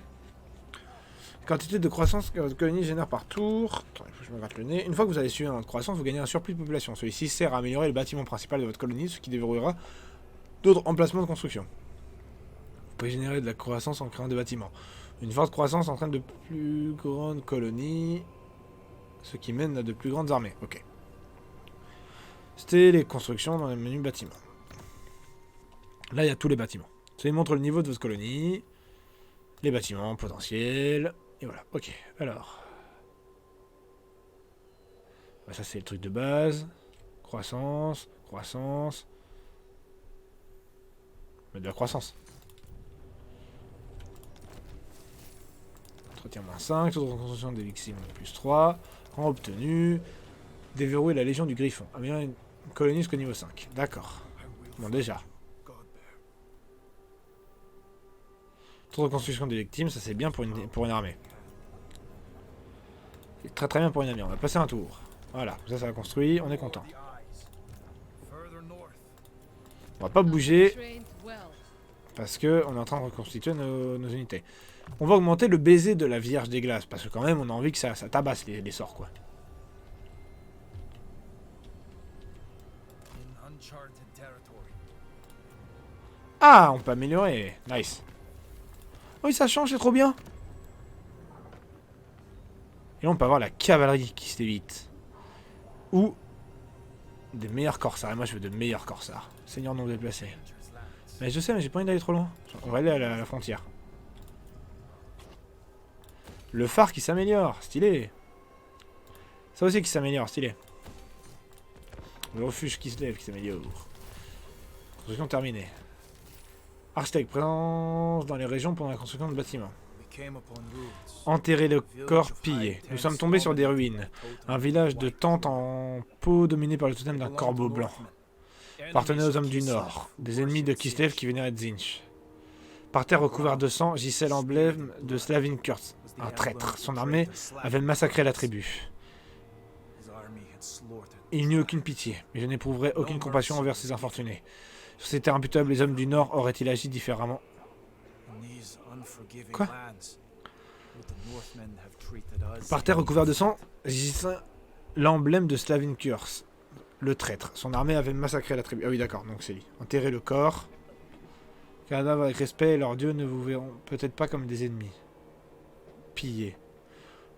Speaker 1: Quantité de croissance que votre colonie génère par tour. Attends, il faut que je me gratte le nez. Une fois que vous avez suivi votre croissance, vous gagnez un surplus de population. Celui-ci sert à améliorer le bâtiment principal de votre colonie, ce qui déverrouillera d'autres emplacements de construction. Vous pouvez générer de la croissance en créant des bâtiments. Une forte croissance entraîne de plus grandes colonies, ce qui mène à de plus grandes armées. Ok. C'était les constructions dans le menu bâtiment. Là, il y a tous les bâtiments. Ça montre le niveau de votre colonie, les bâtiments potentiels, et voilà. Ok, alors. Bah, ça, c'est le truc de base. Croissance, croissance. Mais de la croissance. Entretien -5, taux de reconstruction des victimes +3, rang obtenu, déverrouiller la Légion du Griffon. Améliorer une colonie jusqu'au niveau 5. D'accord. Bon, déjà. Taux de reconstruction des victimes, ça c'est bien pour une armée. C'est très très bien pour une armée. On va passer un tour. Voilà, ça va construit, on est content. On va pas bouger.
Speaker 6: Trained well.
Speaker 1: Parce que on est en train de reconstituer nos unités. On va augmenter le baiser de la Vierge des Glaces. Parce que quand même, on a envie que ça tabasse les sorts, quoi. Ah, on peut améliorer. Nice. Oui, ça change, c'est trop bien. Et là, on peut avoir la cavalerie qui se évite. Ou des meilleurs corsars. Et moi, je veux de meilleurs corsars. Seigneur non déplacé. Mais je sais, mais j'ai pas envie d'aller trop loin. On va aller à la frontière. Le phare qui s'améliore, stylé. Ça aussi qui s'améliore, stylé. Le refuge qui se lève, qui s'améliore. Construction terminée. Architecte, présence dans les régions pendant la construction de bâtiments. Enterrer le corps pillé. Nous sommes tombés sur des ruines. Un village de tentes en peau dominé par le totem d'un corbeau blanc. Appartenait aux hommes du Nord, des ennemis de Kislev qui venaient à Tzinch. Par terre recouvert de sang, gisait l'emblème de Slavin Kurz, un traître. Son armée avait massacré la tribu. Il n'y eut aucune pitié, mais je n'éprouverai aucune compassion envers ces infortunés. Sur ces terres imputables, les hommes du Nord auraient-ils agi différemment? Quoi? Par terre recouvert de sang, gisait l'emblème de Slavin Kurz. Le traître. Son armée avait massacré la tribu. Ah oui, d'accord, donc c'est lui. Enterrer le corps. Cadavre avec respect, leurs dieux ne vous verront peut-être pas comme des ennemis. Piller.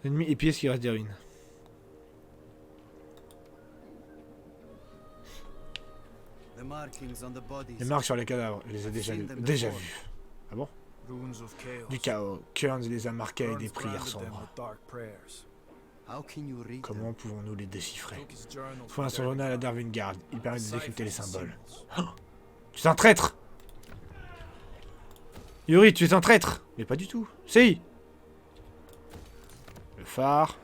Speaker 1: Ennemis et piller ce qui reste des ruines. Les marques sur les cadavres, je les ai déjà vus. Ah bon? Du chaos. Kearns les a marqués avec des prières sombres. Comment pouvons-nous les déchiffrer? Il faut un journal à Darvingard. Il permet de décrypter les symboles. Oh, tu es un traître! Yuri, tu es un traître! Mais pas du tout. Si! Le phare.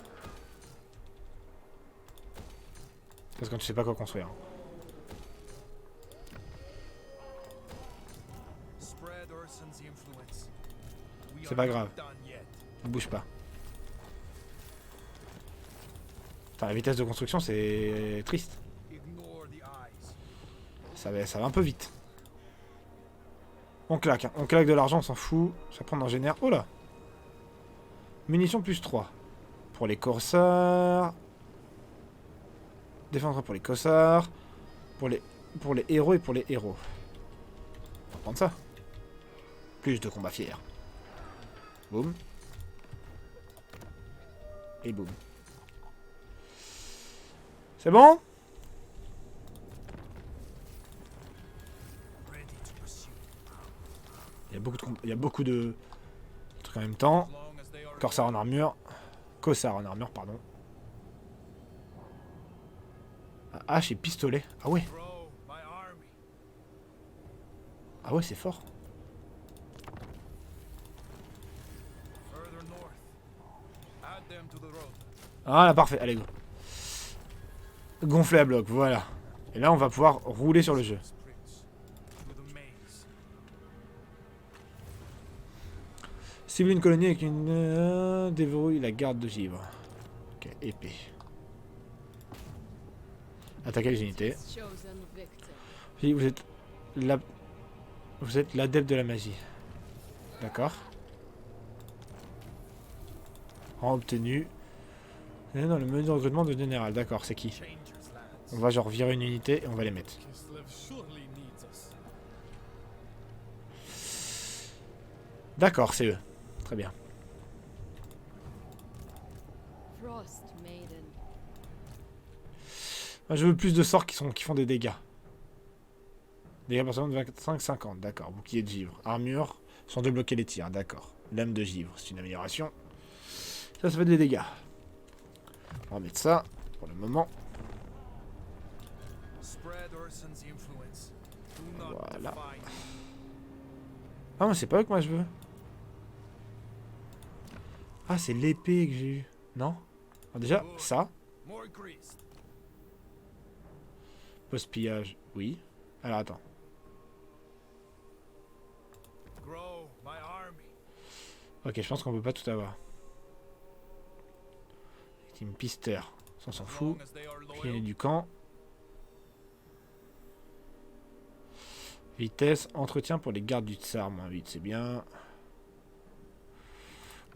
Speaker 1: Parce que tu sais pas quoi construire. C'est pas grave. Ne bouge pas. Putain, la vitesse de construction, c'est triste. Ça va un peu vite. On claque, hein. On claque de l'argent, on s'en fout. Ça prend en génère. Oh là. Munitions plus 3. Pour les corsards. Défense pour les cossards. Pour les héros et pour les héros. On va prendre ça. Plus de combats fiers. Boum. Et boum. C'est bon? Il y a beaucoup de trucs en même temps. Corsard en armure. Cossard en armure, pardon. Hache et pistolet. Ah ouais. Ah ouais, c'est fort. Ah là, parfait. Allez, go. Gonfler à bloc, voilà. Et là, on va pouvoir rouler sur le jeu. Cible une colonie avec une... déverrouille la garde de givre. Ok, épée. Attaquer les unités.
Speaker 6: Chosen victim.
Speaker 1: Puis vous êtes la... Vous êtes l'adepte de la magie. D'accord. Rang obtenu. Dans le menu de recrutement de général. D'accord, c'est qui? On va genre virer une unité et on va les mettre. D'accord, c'est eux. Très bien.
Speaker 6: Frost Maiden.
Speaker 1: Moi, je veux plus de sorts qui font des dégâts. Dégâts par seconde 25-50, d'accord. Bouclier de givre. Armure, sans débloquer les tirs, d'accord. Lame de givre, c'est une amélioration. Ça fait des dégâts. On va mettre ça pour le moment. Voilà. Ah, mais c'est pas eux que moi je veux. Ah, c'est l'épée que j'ai eue. Non? Alors déjà, ça. Post-pillage, oui. Alors, attends. Ok, je pense qu'on peut pas tout avoir. Team Pister, ça on s'en fout. Pionnier du camp. Vitesse, entretien pour les gardes du tsar, moins 8, c'est bien.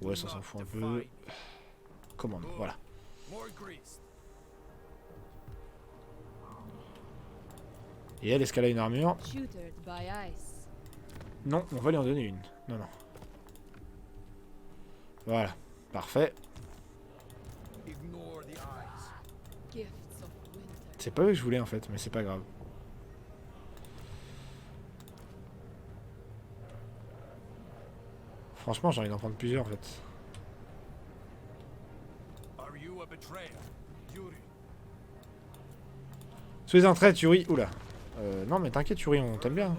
Speaker 1: Ouais, ça s'en fout un peu. Commande, voilà. Et elle, est-ce qu'elle a une armure?
Speaker 6: Tutored by ice.
Speaker 1: Non, on va lui en donner une. Non, non. Voilà, parfait.
Speaker 6: Gifts of winter.
Speaker 1: C'est pas eux que je voulais en fait, mais c'est pas grave. Franchement, j'ai envie d'en prendre plusieurs en fait. Soyez un trait, Yuri. Oula. Non, mais t'inquiète, Yuri, on t'aime bien. Hein.